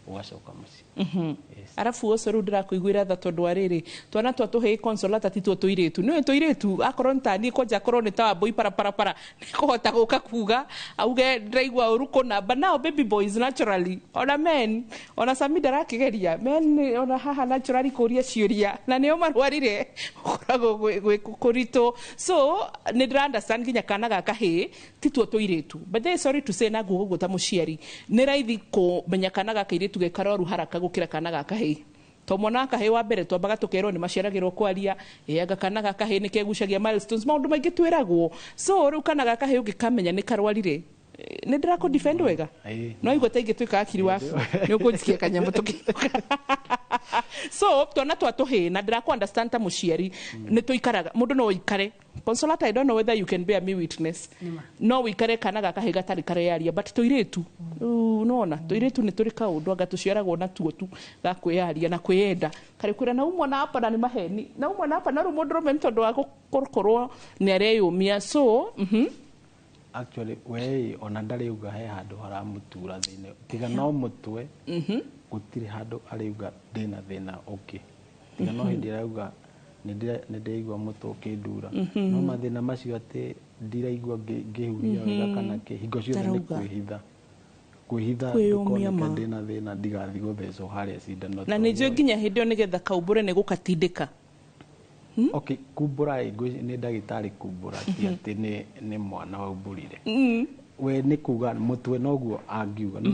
ugacoka muciĩ. Arafu ũcio rĩu ndĩrakũiguĩra tha tondũ arĩrĩ twana twatũhe consolata tituo tũirĩtu nĩwe tũirĩtu akorwo nĩ tani kwanja akorwo nĩ ta wambui para nĩ kũhota gũka kuga auge ndĩraigua ũru kũnamba now baby boys naturally ona men ona Sami ndarakĩgeria men ona haha naturally kũria ciũria na nĩo marwarire gũkoragwo kũritũ. So nĩ ndĩra understand nginya kana gaka hĩ tituo tũirĩtu but they sorry to say na guo ta mũciari nĩ raithi kũmenya kana gaka irĩtu gekaroru haraka gũkĩra kana gaka hĩ to mwana kahĩ wa mbere twambaga tũkerwo nĩ maciaragĩrwo kwaria anga kana gaka hĩ nĩ kegucagia milestones maũndũ maingĩ twĩragwo. So rĩu kana gaka hĩ ũngĩkamenya nĩ karwarire nĩ ndĩrakũ defend wega no igua ta ingĩtuĩka akiri waku nĩ ũkũnjikia kanyamũ tũkĩuka. So twana twatũhĩ na ndĩrakũ understand ta mũciari nĩ tũikaraga mũndũ no ũikare Consolata, I don't know whether you can bear me witness. No wikare kana gaka hĩ gatarĩ karearia but tũirĩtu unaona tũirĩtu nĩ tũrĩ kaũndũ anga tũciaragwo na tuo tu ga kwĩyaria na kwĩenda karĩ kwĩra na umwe na hapa na nĩ maheni na umwe na hapa na rũmũ ndũrũme nĩ tondũ wa gũkorwo nĩ areyũmia. So actually we ona ndariuga he handũ haramũtura thĩinĩ tiga no mũtwe gũtirĩ handũ ariuga ndĩna thĩna ũngĩ tiga no hĩndĩ arauga nĩ ndĩraigua mũtwe ũkĩndura no mathĩna macio atĩ ndiraigua ngĩhuhia wega kana hingo ciothe nĩ kwĩhitha ndĩna thĩna ndigathiĩ gũthecwo harĩa cindano na nĩ njũĩ nginya hĩndĩ ĩyo nĩgetha kaumbũre nĩ gũkatindĩka. Okay, kumbura nĩ ndagĩtarĩ kumbura ti atĩ nĩ mwana waumbũrire we nĩ kuga mũtwe noguo angiuga no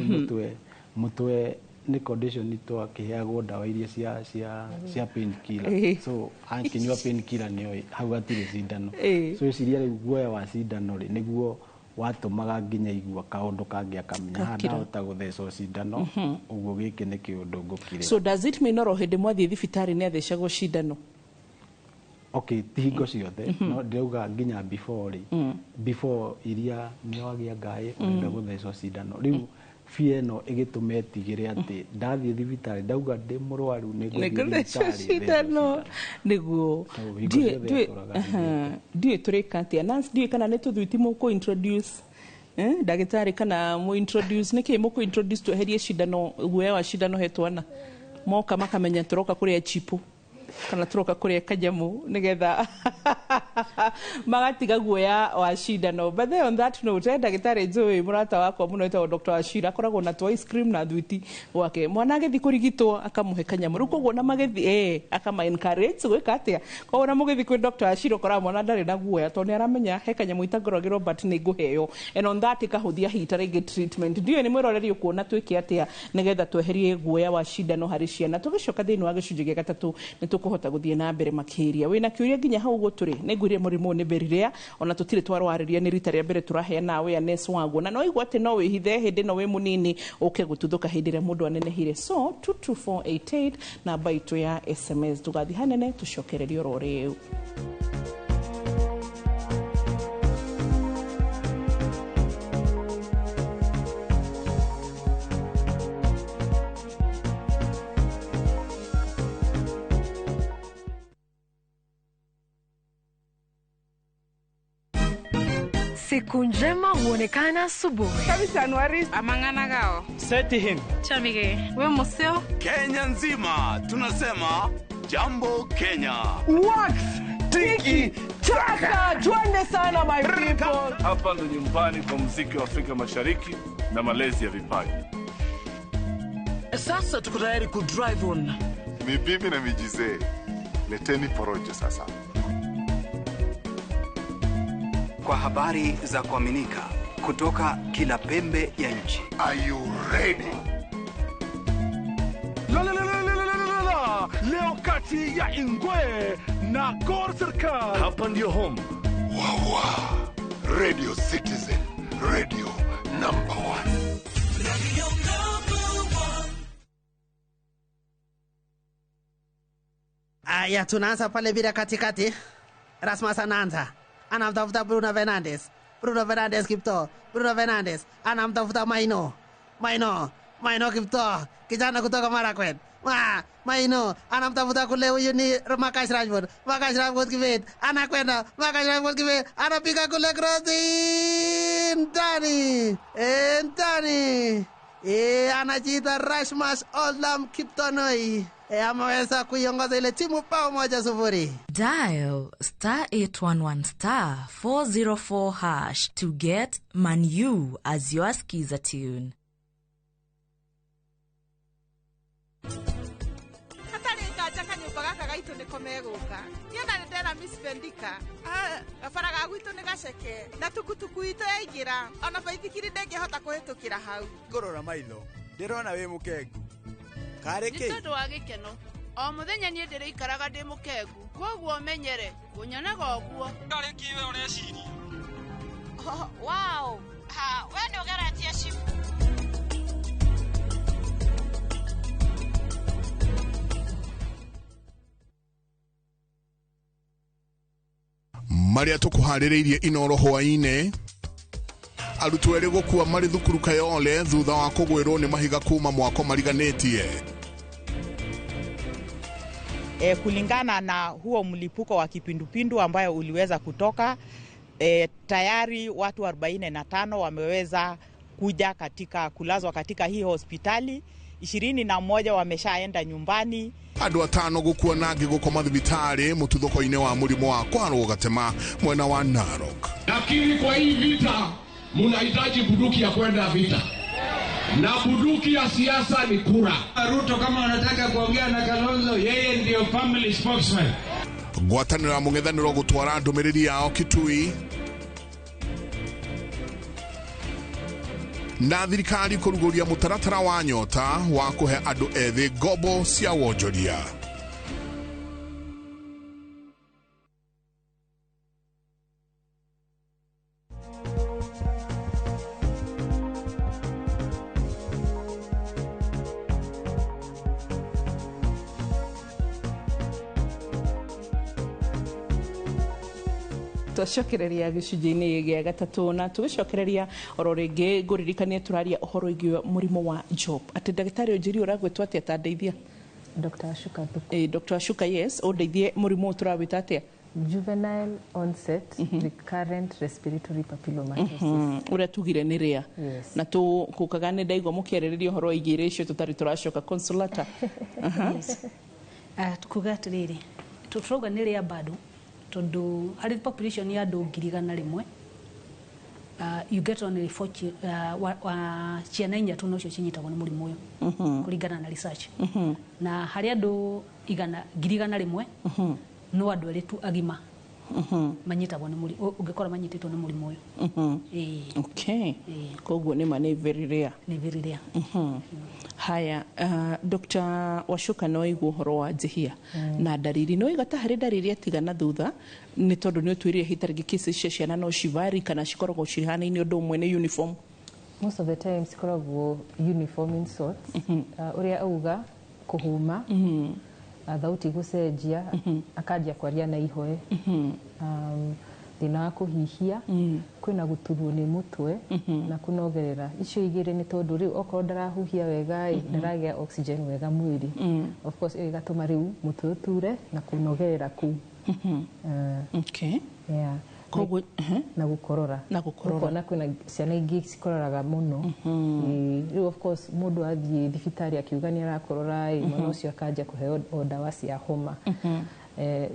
mũtwe ni condition to akiheagwo dawa iria cia pain killer so akinywa pain killer ni hau atire cindano so ciria riu guoya wa cindano ri niguo watumaga nginya igua kaundu kangi akamenya hata guthecwo cindano uguo giki ni kiundu ngukire. So does it mean oro hindi mwathie thibitari ni athecagwo cindano? Okay, tihingo ciothe no ndauga nginya before iria ni wagia ngai unda guthecwo cindano riu fie no igitume tigire ati ndathie thibitari ndauga ndi murwaru ni guthecwo cindano niguo ndiye tureka atia Nancy ndiye kana ni tuthuiti muku introduce ndagitari kana mu introduce niki muku introduce tweherie cindano guoya wa cindano hetwana moka makamenya turoka kuria chipu kana turoka kuria kajamu nigetha magatiga guoya wa cindano. But then on that note ndagitari Joy murata wakwa muno etwa Dr. Ashira akoragwo na ice cream na thuiti wake mwana agethi kurigitwo akamuhe kanyamu ruko gwo na magethi akama encourage gwika atia ko na mugethi kwi Dr. Ashira kora mwana ndari na guoya to ni aramenya he kanyamu itagorogero but ni nguheyo and on that ikahuthia hitarege treatment ndio ni mwiroreri ukuona twiki atia nigetha tweherie guoya wa cindano hari ciana tugicoka thini wa gicunji gia gatatu ni tukuhota guthie na mbere makiria wina kiuria nginya hau guturi ni ngurie murimu ni beriria ona tutire twarwariria ni rita ria mbere turaheana awareness waguo na no igwa ati no wihithe hindi no we munini uke gututhuka hindi ria mundu anenehire so 22488 na baitu ya SMS tugathi hanene tucokererio roriu. Siku njema huonekana asubuhi. Kabisa Januari amangana gao. Seti him. Chamige. We museo. Kenya nzima tunasema jambo Kenya. Wax tiki taka. Twende sana my people. Hapa ndo nyumbani kwa muziki wa Afrika Mashariki na malezi ya vipaji. Sasa tuko tayari ku drive on. Mibibi na mijize. Leteni porojo sasa. Kwa habari za kuaminika kutoka kila pembe ya nchi. Are you ready? Leo kati ya Ingwe na Gor Serikali. Hapa ndio home. Wawa. Radio Citizen. Radio number 1. Radio number 1. Aya, tunaanza pale bila katikati. Rasmus anaanza. Anamtafuta Bruno Fernandes Kipto. Bruno Fernandes anamtafuta Maino Kipto. Kijana kutoka Marakwet. Maino anamtafuta kule huyu ni Marcus Rashford kibet. Anakwenda Marcus Rashford kibet. Anapiga kule cross ndani. Anajiita Rasmus Oldham Kiptonoi. Ameweza kuiongoza ile timu bao 1-0. Dial *811*404# to get Manu as your skiza tune. Katarika chaka nyumba gaka gaitu nikomeguka. Yena ndera Miss Bendika. Gafaraga gwitu ni gaceke. Na tukutuku itu yaigira. Ona baithikiri ndengehota kuhitukira hau. Ngorora maitho. Ndirona wi mukengu. Kareke. Nitondo wa gikeno. O muthenya nie ndiriikaraga ndi mukengu. Koguo menyere kunyonaga oguo. Kareke we ureciria. Wow. We ndio garantia shifu. Maria tukuhaririirie inoro hwaine. Arutwo eri gukua mari thukuru Kayole thutha wa kugwirwo ni mahiga kuma mwako mariganetie. Kulingana na huo mlipuko wa kipindupindu ambayo uliweza kutoka, tayari watu 45 wameweza kuja kulazwa katika hii hospitali, 21 wameshaenda nyumbani. Andu 5 gukua nangi gukoma thibitari mututhoko-ini wa murimo wa kwarwo gatema mwena wa Narok. Lakini kwa hii vita mnahitaji bunduki ya kwenda vita, na bunduki ya siasa ni kura. Ruto kama anataka kuongea na Kalonzo, yeye ndio family spokesman. Gwatanira mung'ethaniro gutwara ndumiriri yao Kitui. na thirikari kũrugũria mũtaratara wa nyota wa kũhe andũ ethĩ ngombo cia wonjoria. Twacokereria gĩcunjĩ-inĩ gĩa gatatũ na tũgĩcokereria oro rĩngĩ ngũririkanie tũraria ũhoro wĩgiĩ mũrimũ wa job. Atĩ ndagĩtarĩ ũnjiri ũragwĩtwo atĩa ta ndeithia? Dr. Ashuka Thuku. Dr. Ashuka, yes, ũndeithie mũrimũ tũrawĩta atĩa? Juvenile onset recurrent respiratory papillomatosis. Ũrĩa tugire nĩ rĩa. Yes. Na tũkukaga nĩ ndaigua mũkĩarĩrĩria ũhoro wĩgiĩ irio icio tũtarĩ tũracoka Consolata. Tukuga atĩrĩrĩ, tũrauga nĩ rĩa bado tondu harĩ population ya andũ 100,000 you get only 40 ciana 4 nocio cinyitagwo nĩ mũrimũ ũyũ kũringana na research. Na harĩ andũ 100,000 no andũ erĩ tu agima manyitagwo nĩ mũrimũ ũngĩkora manyitĩtwo nĩ mũrimũ ũyũ. Okay. Koguo nĩ ma nĩ very rare. Nĩ very rare. Haya, Dr. Washuka no igwo horo wa njihia na dariri no igata harĩ dariri atigana thutha nĩ tondũ nĩ ũtwĩrire hitarĩ cases cia ciana no civari kana cikoragwo cihanaine ũndũ ũmwe nĩ uniform. Most of the time cikoragwo uniform in sorts. Ũrĩa auga kuhuma thauti gucenjia akanjia kwaria na ihoe thina wa kuhihia kwina guturwo ni mutwe na kunogerera icio igire ni tondu riu okorwo ndarahuhia wega ndaragia oxygen wega mwiri of course igatuma riu mutwe uture na kunogerera ku okay yeah koguo na gukorora ukona kwina ciana ingi cikoraga muno riu of course mundu athie thibitari akiuga ni arakorora mwana ucio akanja kuheo dawa cia homa.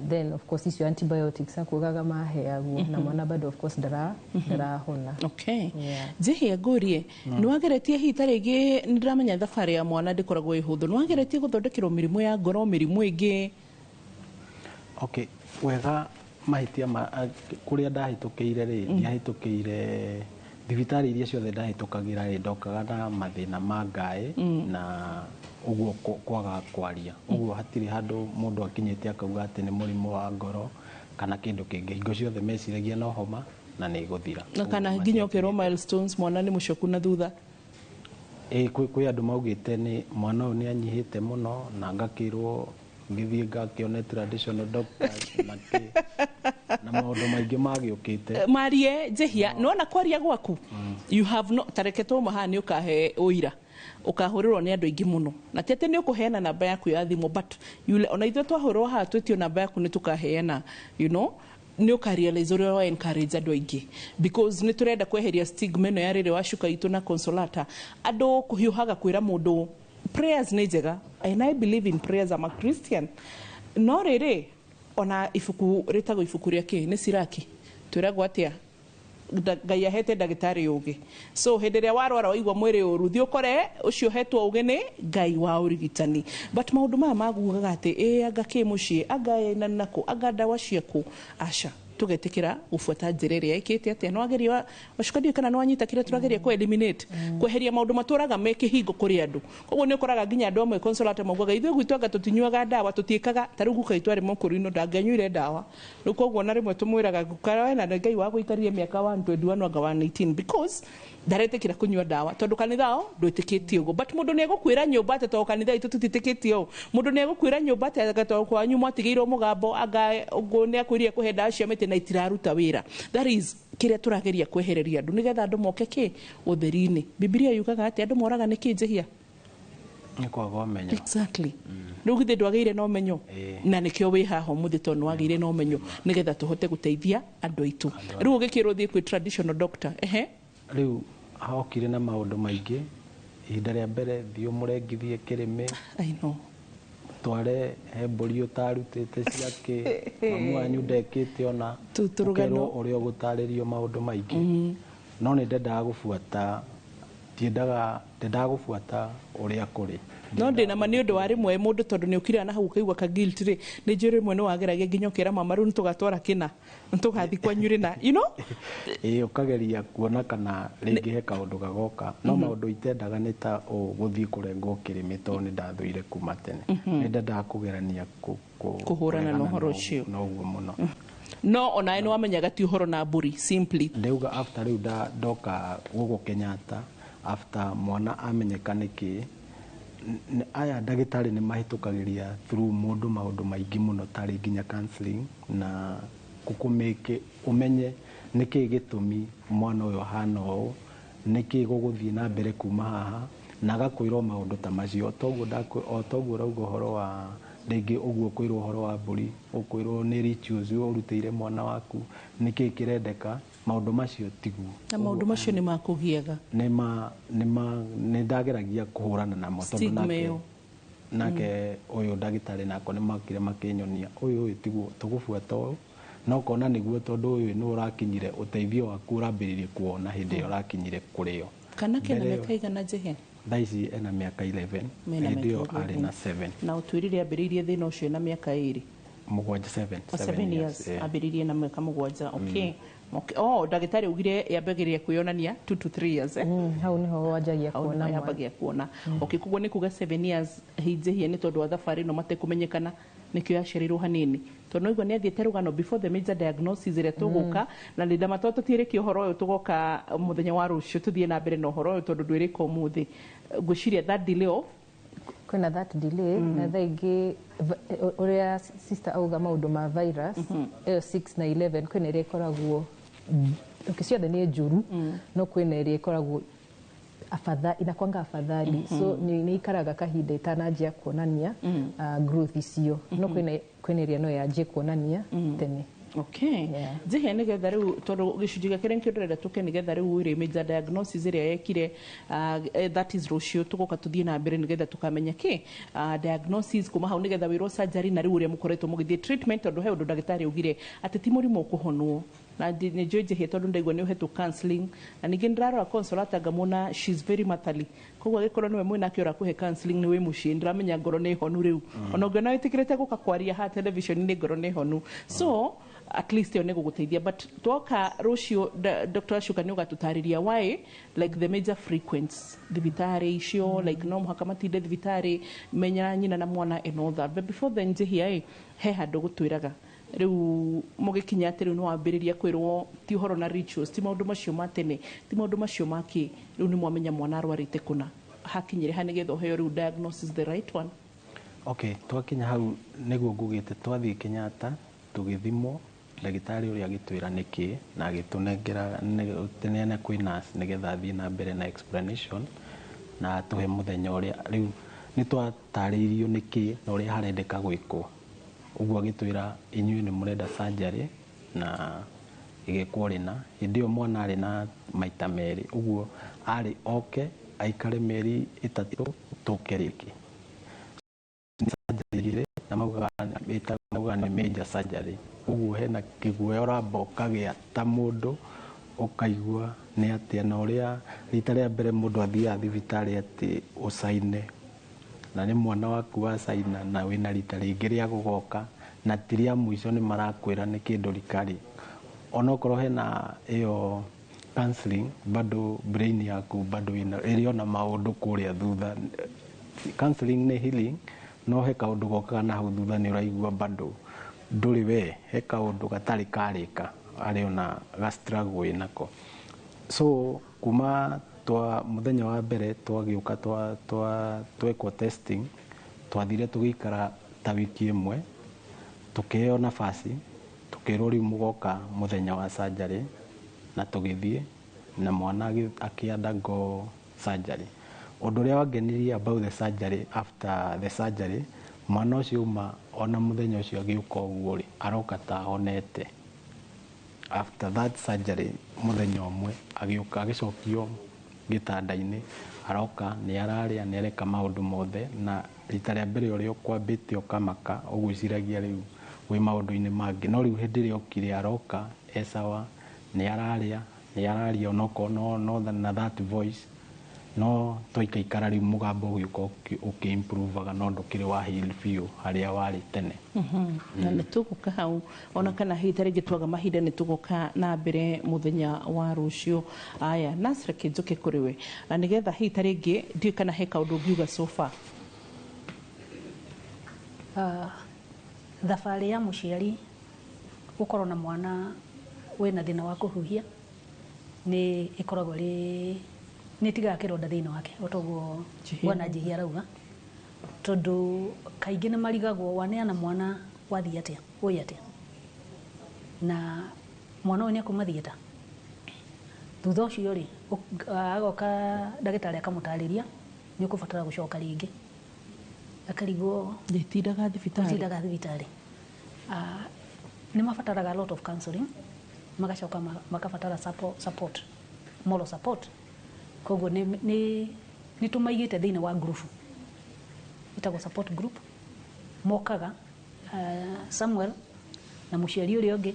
Then of course icio antibiotics akugaga maheagwo na mwana bado of course ndarahona. Okay. Njihia ngurie ni wageretie hitarĩ ingĩ ndiramenya thabarĩ ya mwana ndikoragwo ihuthu ni wageretie guthondekerwo mĩrimũ ya ngoro mĩrimũ ingĩ? Okay, wega mahitia kuria ndahĩtũkĩire rĩ ndahĩtũkĩire thibitari iria ciothe ndahĩtũkagĩra rĩ ndokaga na mathĩna ma ngaĩ na uguo kwaga kwaria uguo hatirĩ handũ mũndũ akinyĩte akauga atĩ nĩ mũrimũ wa ngoro kana kĩndũ kĩngĩ hingo ciothe meciragia no homa na nĩ gũthira na kana nginya ũkerwo milestones mwana nĩ mũcoku na thutha. Kwĩ andũ maugĩte nĩ mwana ũyũ nĩ anyihĩte mũno na ngakĩrwo ngĩthiĩ ngakĩone traditional doctors na maũndũ maingĩ magĩũkĩte marie njihia nona kwaria gwaku you have no tareketwo maha nĩ ũkahe ũira ukahurĩrwo nĩ andũ aingĩ mũno na tete nĩ ũkũheana namba yaku ya thimũ but ona ithuĩ twahũrwo haha twĩtio namba yaku nĩ tukaheana you know nĩ ũkarealize ũrĩa wa encourage andũ aingĩ because nĩ tũrenda kweheria stigma ĩno ya rĩrĩ Washuka itũ na Consolata andũ kũhiũhaga kwĩra mũndũ prayers nĩ njega and I believe in prayers. I'm a Christian no rĩrĩ ona ibuku rĩtagwo ibuku rĩa kĩ nĩ Siraki twĩragwo atĩa Ngai ahete ndagĩtarĩ ũgĩ so hĩndĩ ĩrĩa warwara waigua mwĩrĩ ũru thiĩ ũkore ũcio hetwo ũgĩ nĩ Ngai wa ũrigitani but maũndũ maya magugaga atĩ anga kĩ mũciĩ anga ena nako anga ndawa ciaku aca tugetĩkĩra gũbuata njĩra ĩrĩa ĩkĩte atĩa no ageria Washuka ndiũ kana no anyita kĩrĩa tũrageria ku eliminate kweheria maũndũ matũraga me kĩhingo kũrĩ andũ koguo nĩ ũkoraga nginya andũ amwe Consolata maugaga ithuĩ gwitũ anga tũtinyuaga ndawa tũtiĩkaga ta rĩu guka itwarĩ mũkũrũ-inĩ ndangĩanyuire ndawa rĩu koguo na rĩmwe tũmwĩraga gũkara wena Ngai wa gũikarire mĩaka 121 anga 118 because ndaretĩkĩra kũnyua ndawa tondũ kanitha o ndwĩtĩkĩtie ũguo but mũndũ nĩ egũkwĩra nyũmba atĩ to kanitha itũ tũtitĩkĩtie ũũ mũndũ nĩ egũkwĩra nyũmba atĩ agatwa kwanyu mwatigĩirwo mũgambo anga ũguo nĩ akwĩrire kũhe ndawa cia mĩtĩ na itiraruta wĩra that is kĩrĩa tũrageria kwehereria andũ nĩgetha andũ moke kĩ ũtheri-inĩ Biblia yugaga atĩ andũ moraga nĩ kĩ njihia nĩ kwaga ũmenyo exactly rĩu githĩ ndwagĩire na ũmenyo na nĩkĩo wĩ haha ũmũthĩ tondũ nĩwagĩire na ũmenyo nĩgetha tũhote gũteithia andũ aitũ rĩu ũgĩkĩrwo thiĩ kwĩ traditional doctor rĩu hokire na maũndũ maingĩ ihinda rĩa mbere thiĩ ũmũrengithie kĩrĩmĩ I know tware he mbũri ũtarutĩte ciake mamu wanyu ndekĩte ona ũkerwo ũrĩa ũgũtarĩrio maũndũ maingĩ no nĩ ndendaga gũbuata tiendaga gubuata uria kuri no ndina ma ni undu wa rimwe mundu tondu ni ukira na hau kaigwa ka guilt ri ni njuri rimwe ni wageragia nginya ukira mama riu nitugatwara kina nitugathi kwa nyuri na you know ukageria kuona kana ringi he kaundu gagoka no maundu itendaga ni ta guthii kurengwo kirimi tondu ni ndathuire kuma tene ni ndendaga kugerania kuhurana na uhoro ucio no uguo muno no ona eno amenyaga ti uhoro na mburi simply ndeuga after riu ndoka gugu Kenyatta after mwana amenyeka niki aya ndagitari ni mahitukagiria through mundu maundu maingi muno tari nginya counseling na kukumeke umenye niki gitumi mwana uyo hana o niki guguthie na mbere kuma haha na gakwirwo maundu ta macio toguo rauga horo wa rĩngĩ ũguo kwĩrwo ũhoro wa mbũri ũkwĩrwo nĩ rituals ũrutĩire mwana waku nĩkĩ kĩrendeka maũndũ macio tiguo na maũndũ macio nĩ makũgiaga nĩ ndageragia kũhũrana namo tondũ nake ũyũ ndagĩtarĩ nako nĩ makire makĩnyonia ũyũ tiguo tũgũbuata ũyũ no kona nĩguo tondũ ũyũ nĩ ũrakinyire ũteithio waku ũrambĩrĩrie kuona hĩndĩ ĩyo ũrakinyire kũrĩo kana kena mĩaka igana Njĩhĩ thaici ena miaka 11 hĩndĩ ĩyo arĩ na 7 na ũtwĩrire ambĩrĩirie thĩna ũcio na miaka 2 7 years ambĩrĩirie na miaka 7 okay oh ndagĩtarĩ ugire yambagĩrĩria kwĩyonania 2 to 3 years hau niho wanjagia kuona yambagia kuona okay kuguo nĩ kuga 7 years Njĩhĩ nĩ tondũ wa thabarĩ no matekũmenyekana nikio yaciarirwo hanini tondu igwa ni athiete rugano before the major diagnosis ire tuguka na nda matoto tiriki uhoro uyu tugoka muthenya wa rucio tuthie na mbere na uhoro uyu tondu ndwirika umuthi ngwiciria that delay of kwina that delay na thaingi uria sister auga maundu ma virus 6 na 11 kwina ire koragwo ukiciothe ni njuru no kwina ire koragwo inakwanga afadhali so ni ikaraga kahinda itanajia kuonania growth icio no kwina ria no yanjie kuonania tene okay Njĩhĩ nĩ getha rĩu tondũ gĩcunjĩ gĩa kĩrĩa kĩndĩrenda tũke nĩ getha rĩu ĩrĩ major diagnosis ĩrĩa yekire that is rũciũ tũgoka tũthiĩ na mbere nĩ getha tũkamenya diagnosis kuma hau nĩ getha wĩrwo surgery na rĩu ũrĩa mũkoretwo mũgĩthiĩ treatment tondũ he ũndũ ndagĩtarĩ augire atĩ ti mũrimũ ũkũhonwo na nĩ njũĩ Njĩhĩ tondũ ndaigua nĩ ũhetwo counseling na ningĩ ndĩrarora Consolata ngamona she's very matterly koguo agĩkorwo nĩwe mwĩnake ũrakũhe counseling nĩ wĩ mũciĩ ndĩramenya ngoro nĩ honu rĩu ona ũngĩona wĩtĩkĩrĩte gũka kwaria ha television-inĩ ngoro nĩ honu so at least yo nego guteithia but twoka rucio Dr. Ashuka ni ugatutariria why like the major frequencies thibitari icio like no muhaka matinde thibitari menya nyina na mwana and all that but before then Njĩhĩ he handu gutwiraga riu mugikinya ati riu no wambiriria kwirwo ti horo na rituals ti maundu macio matene ti maundu macio maki riu ni mwamenya mwana arwarite kuna hakinyire ha nigetho heo riu diagnosis the right one okay twakinya hau niguo ngugite twathii Kenyatta tugithimwo ndagĩtarĩ ũrĩa agĩtwĩra nĩkĩ na agĩtũnengera tũneane kwĩ nurse nĩgetha athiĩ na mbere na explanation na tũhe mũthenya ũrĩa rĩu nĩ twatarĩirio nĩkĩ na ũrĩa harendeka gwĩkwo ũguo agĩtwĩra inyuĩ nĩ mũrenda surgery na ĩgĩkwo rĩna hĩndĩ ĩyo mwana arĩ na maita merĩ ũguo arĩ oke aikare mĩeri 3 tũke rĩngĩ surgery na maugaga nĩ major surgery uguo hena kiguoya ũramboka gĩa ta mũndũ ukaigua nĩ atĩa na ũrĩa rita rĩa mbere mũndũ athiaga thibitarĩ atĩ ũcaine na nĩ mwana waku wa caina na wĩna rita rĩngĩ rĩa gũgoka na ti rĩa mũico nĩ marakwĩra nĩ kĩndũ rikari onokorwo hena ĩyo counseling bado brain yaku bado ĩrĩ ona maũndũ kũrĩa thutha counseling nĩ healing no he kaũndũ gokaga na hau thutha nĩ ũraigua bado ndũrĩ we he kaũndũ gatarĩ karĩka arĩ ona ga-struggle nako so kuma mũthenya wa mbere twagĩũka twekwo testing twathire tũgĩikara ta wiki ĩmwe tũkĩheo nafasi tũkĩrwo rĩu mũgoka mũthenya wa surgery na tũgĩthiĩ na mwana akĩandago surgery ũndũ ũrĩa wangenirie about the surgery after the surgery mwana ũcio uma ona mũthenya ũcio agĩũka ũguo rĩ aroka ta honete after that surgery mũthenya ũmwe agĩũka agĩcokio gĩtanda-inĩ aroka nĩ ararĩa nĩ areka maũndũ mothe na rita rĩa mbere ũrĩa ũkwambĩte ũkamaka ũgwĩciragia rĩu wĩ maũndũ-inĩ mangĩ no rĩu hĩndĩ ĩrĩa okire aroka esawa nĩ ararĩa nĩ araria onokorwo no na that voice no twaikaikara riu mugambo ugiuka ukiimprovaga no ndukiri wa heal biũ haria wari tene. Na nĩ tũgũka hau ona kana hihi tarĩngĩ twaga mahinda nĩ tũgũka na mbere mũthenya wa rũciũ. Aya Nasra Kĩnjũkĩ kũrĩ we na nĩgetha hihi tarĩngĩ ndiũ kana he kaũndũ ũngiuga so far. Thabarĩ ya mũciari gũkorwo na mwana wĩna thĩna wa kũhuhia nĩ ĩkoragwo nĩ tigaga kĩronda thĩinĩ wake o toguo bwana Njihia arauga, tondũ kaingĩ nĩ marigagwo waneana mwana wathiĩ atĩa wĩ atĩa na mwana ũyũ nĩ akuma thieta. Thutha ũcio rĩ agoka ndagĩtarĩ akamũtarĩria nĩ ũkũbatara gũcoka rĩngĩ akarigwo ndĩtindaga thibitarĩ. Nĩ mabataraga a lot of counseling, magacoka makabatara support, moral support. Koguo nĩ tũmaigĩte thĩinĩ wa group ĩtagwo support group, mokaga Samuel na mũciari ũrĩa ũngĩ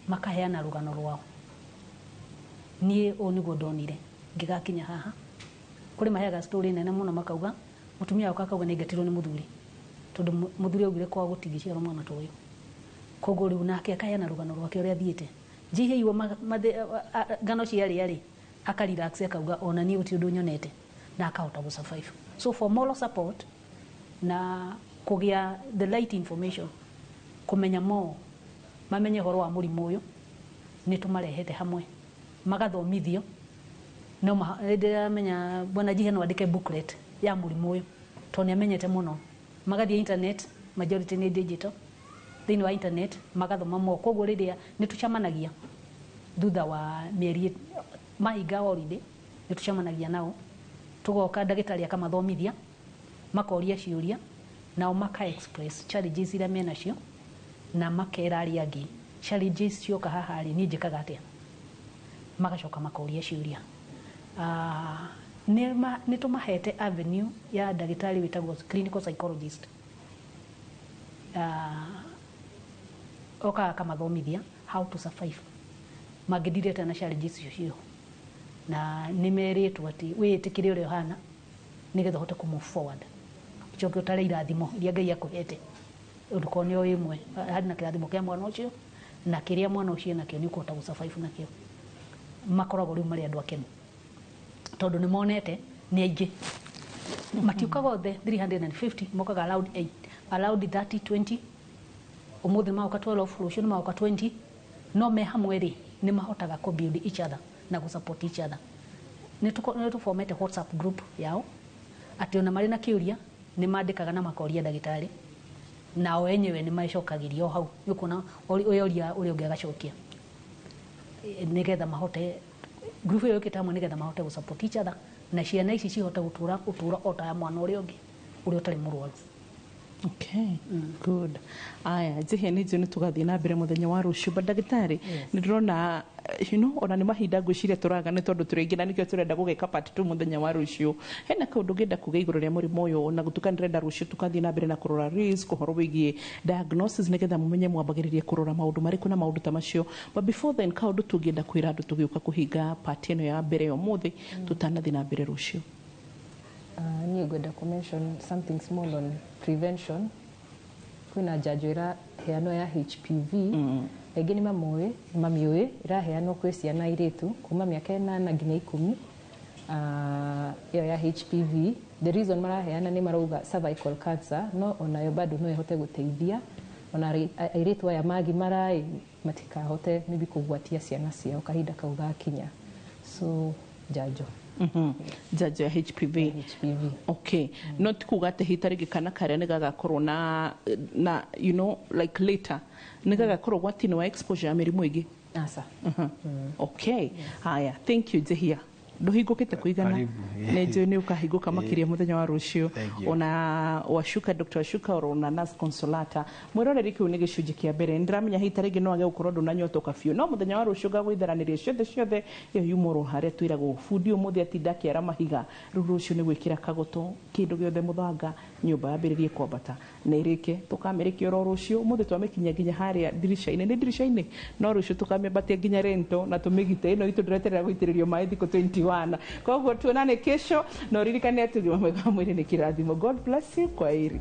makaheana rũgano rwao. Niĩ ũũ nĩguo ndonire ngĩgakinya haha. Kũrĩ maheaga story nene mũno makauga mũtumia wao akauga nĩ aingatirwo nĩ mũthuri tondũ mũthuri augire kwa gũtigiciara mwana ta ũyũ. Koguo rĩu nake akaheana rũgano rwake ũrĩa athiĩte. Njihia iwo ngano ciarĩ akarelax akauga ona niĩ gũtirĩ ũndũ nyonete na akahota gũsurvive. So for moral support na kũgĩa the right information, kũmenya mamenye ũhoro wa mũrimũ ũyũ nĩ tũmarehete hamwe magathomithio. No ndĩramenya bwana Njihia no andĩke booklet ya mũrimũ ũyũ tondũ nĩ amenyete mũno. Magathiĩ internet, majority nĩ digital, thĩinĩ wa internet magathoma mo. Koguo rĩrĩa nĩ tũcamanagia thutha wa mĩeri mahinga holiday nĩ tũcamanagia nao, tũgoka ndagĩtarĩ akamathomithia, makoria ciũria nao maka express challenges iria menacio na makera arĩa angĩ challenges cioka haha rĩ niĩ njĩkaga atĩa, magacoka makoria ciũria. Nĩ tũmahete avenue ya ndagĩtarĩ wĩtagwo clinical psychologist. Oka akamathomithia how to survive mangĩdirete na challenges icio, na nĩ merĩtwo atĩ wĩĩtĩkĩre ũrĩa ũhana nĩgetha ũhote kũ move forward. Icoke ũtare irathimo iria Ngai akũhete ũndũkorwo nĩ o ĩmwe harĩ na kĩrathimo kĩa mwana ũcio na kĩrĩa mwana ũcio nakĩo nĩ ũkũhota gũ-survive nakĩo. Makoragwo rĩu marĩ andũ akenu tondũ nĩ monete nĩ aingĩ matiũkaga othe 350, mokaga allowed 30-20, ũmũthĩ maoka 12, rũciũ nĩ maoka 20, no me hamwe rĩ nĩ mahotaga kũ-build each other na gũ-support each other. Nĩ tũformete WhatsApp group yao atĩ ona marĩ na kĩũria nĩ mandĩkaga na makoria ndagĩtarĩ nao enyewe nĩ macokagĩrio hau, nĩũkuona ũrĩa ũngĩ agacokia nĩgetha mahote group ĩyo ĩkĩta hamwe nĩgetha mahote gũ-support each other na ciana ici cihote gũtũra o ta mwana ũrĩa ũngĩ ũrĩa ũtarĩ mũrwaru. Okay, good. Aya, Njihia nĩ njũĩ nĩ tũgathiĩ na mbere mũthenya wa rũciũ. Ndagĩtarĩ nĩ ndĩrona ona nĩ mahinda ngwĩciria tũraga nĩ tondũ tũrĩ na nĩkĩo tũrenda gũgĩka part 2 mũthenya wa rũciũ. Hena kaũndũ ngenda kuga igũrũ rĩa mũrimũ ũyũ na gũtukanĩrenda rũciũ tũgathiĩ na mbere na kũrora risk, ũhoro wĩgiĩ diagnosis nĩgetha mũmenye mwambagĩrĩria kũrora maũndũ marĩkũ na maũndũ ta macio. But before then kaũndũ tũngĩenda kwĩra andũ tũgĩũka kũhinga part ĩno ya mbere ũmũthĩ tũtanathiĩ na mbere rũciũ. Niĩ ngwenda mention something small on prevention. Kwĩna njanjo ĩraheanwo ya HPV, aingĩ nĩ mamiũĩ ĩraheanwo kwĩ ciana airĩtu kuma mĩaka 8 nginya 10. Ĩyo ya HPV, the reason maraheana nĩ marauga cervical cancer, no onayo bado no ĩhote gũteithia ona airĩtu aya magimara matikahote maybe kũgwatia ciana ciao kahinda kau gakinya. So njanjo njanjo ya HPV. Okay, no ti kuga atĩ hitarĩngĩ kana karĩa nĩ gagakorwo na you know like later nĩ gagakorwo gwati-inĩ wa exposure ya mĩrimũ ĩngĩ. Asa. Okay, haya, thank you Njihia. Nduhingũkĩte kũigana nĩ njũĩ nĩ ũkahingũka makĩria mũthenya wa rũciũ. Ona Washuka, Dr. Washuka ona Nurse Consolata mwĩroreri kĩu nĩ gĩcunjĩ kĩa mbere. Nĩndĩramenya hihi tarĩngĩ no age gũkorwo ndũnanyotoka biũ, no mũthenya wa rũciũ ngagũitharanĩria ciothe ĩyo yumorwo harĩa twĩragwo bundi ũmũthĩ atinda akĩara mahiga, rĩu rũciũ nĩ gwĩkĩra kagoto kĩndũ gĩothe mũthanga nyumba yambĩrĩrie kwambata na ĩrĩke tũkamĩrĩkia oro rũciũ ũmũthĩ twamĩkinya nginya harĩa ndirisha-inĩ nĩ ndirisha-inĩ no rũciũ tũkamĩambatia nginya rento na tũmĩgite ĩno itũ ndĩreterera gũitĩrĩrio maĩ thikũ 21 koguo tuonane kesho na ũririkane atĩ ũgima mwega wa mwĩrĩ nĩ kĩrathimo. God bless you. Kwaheri.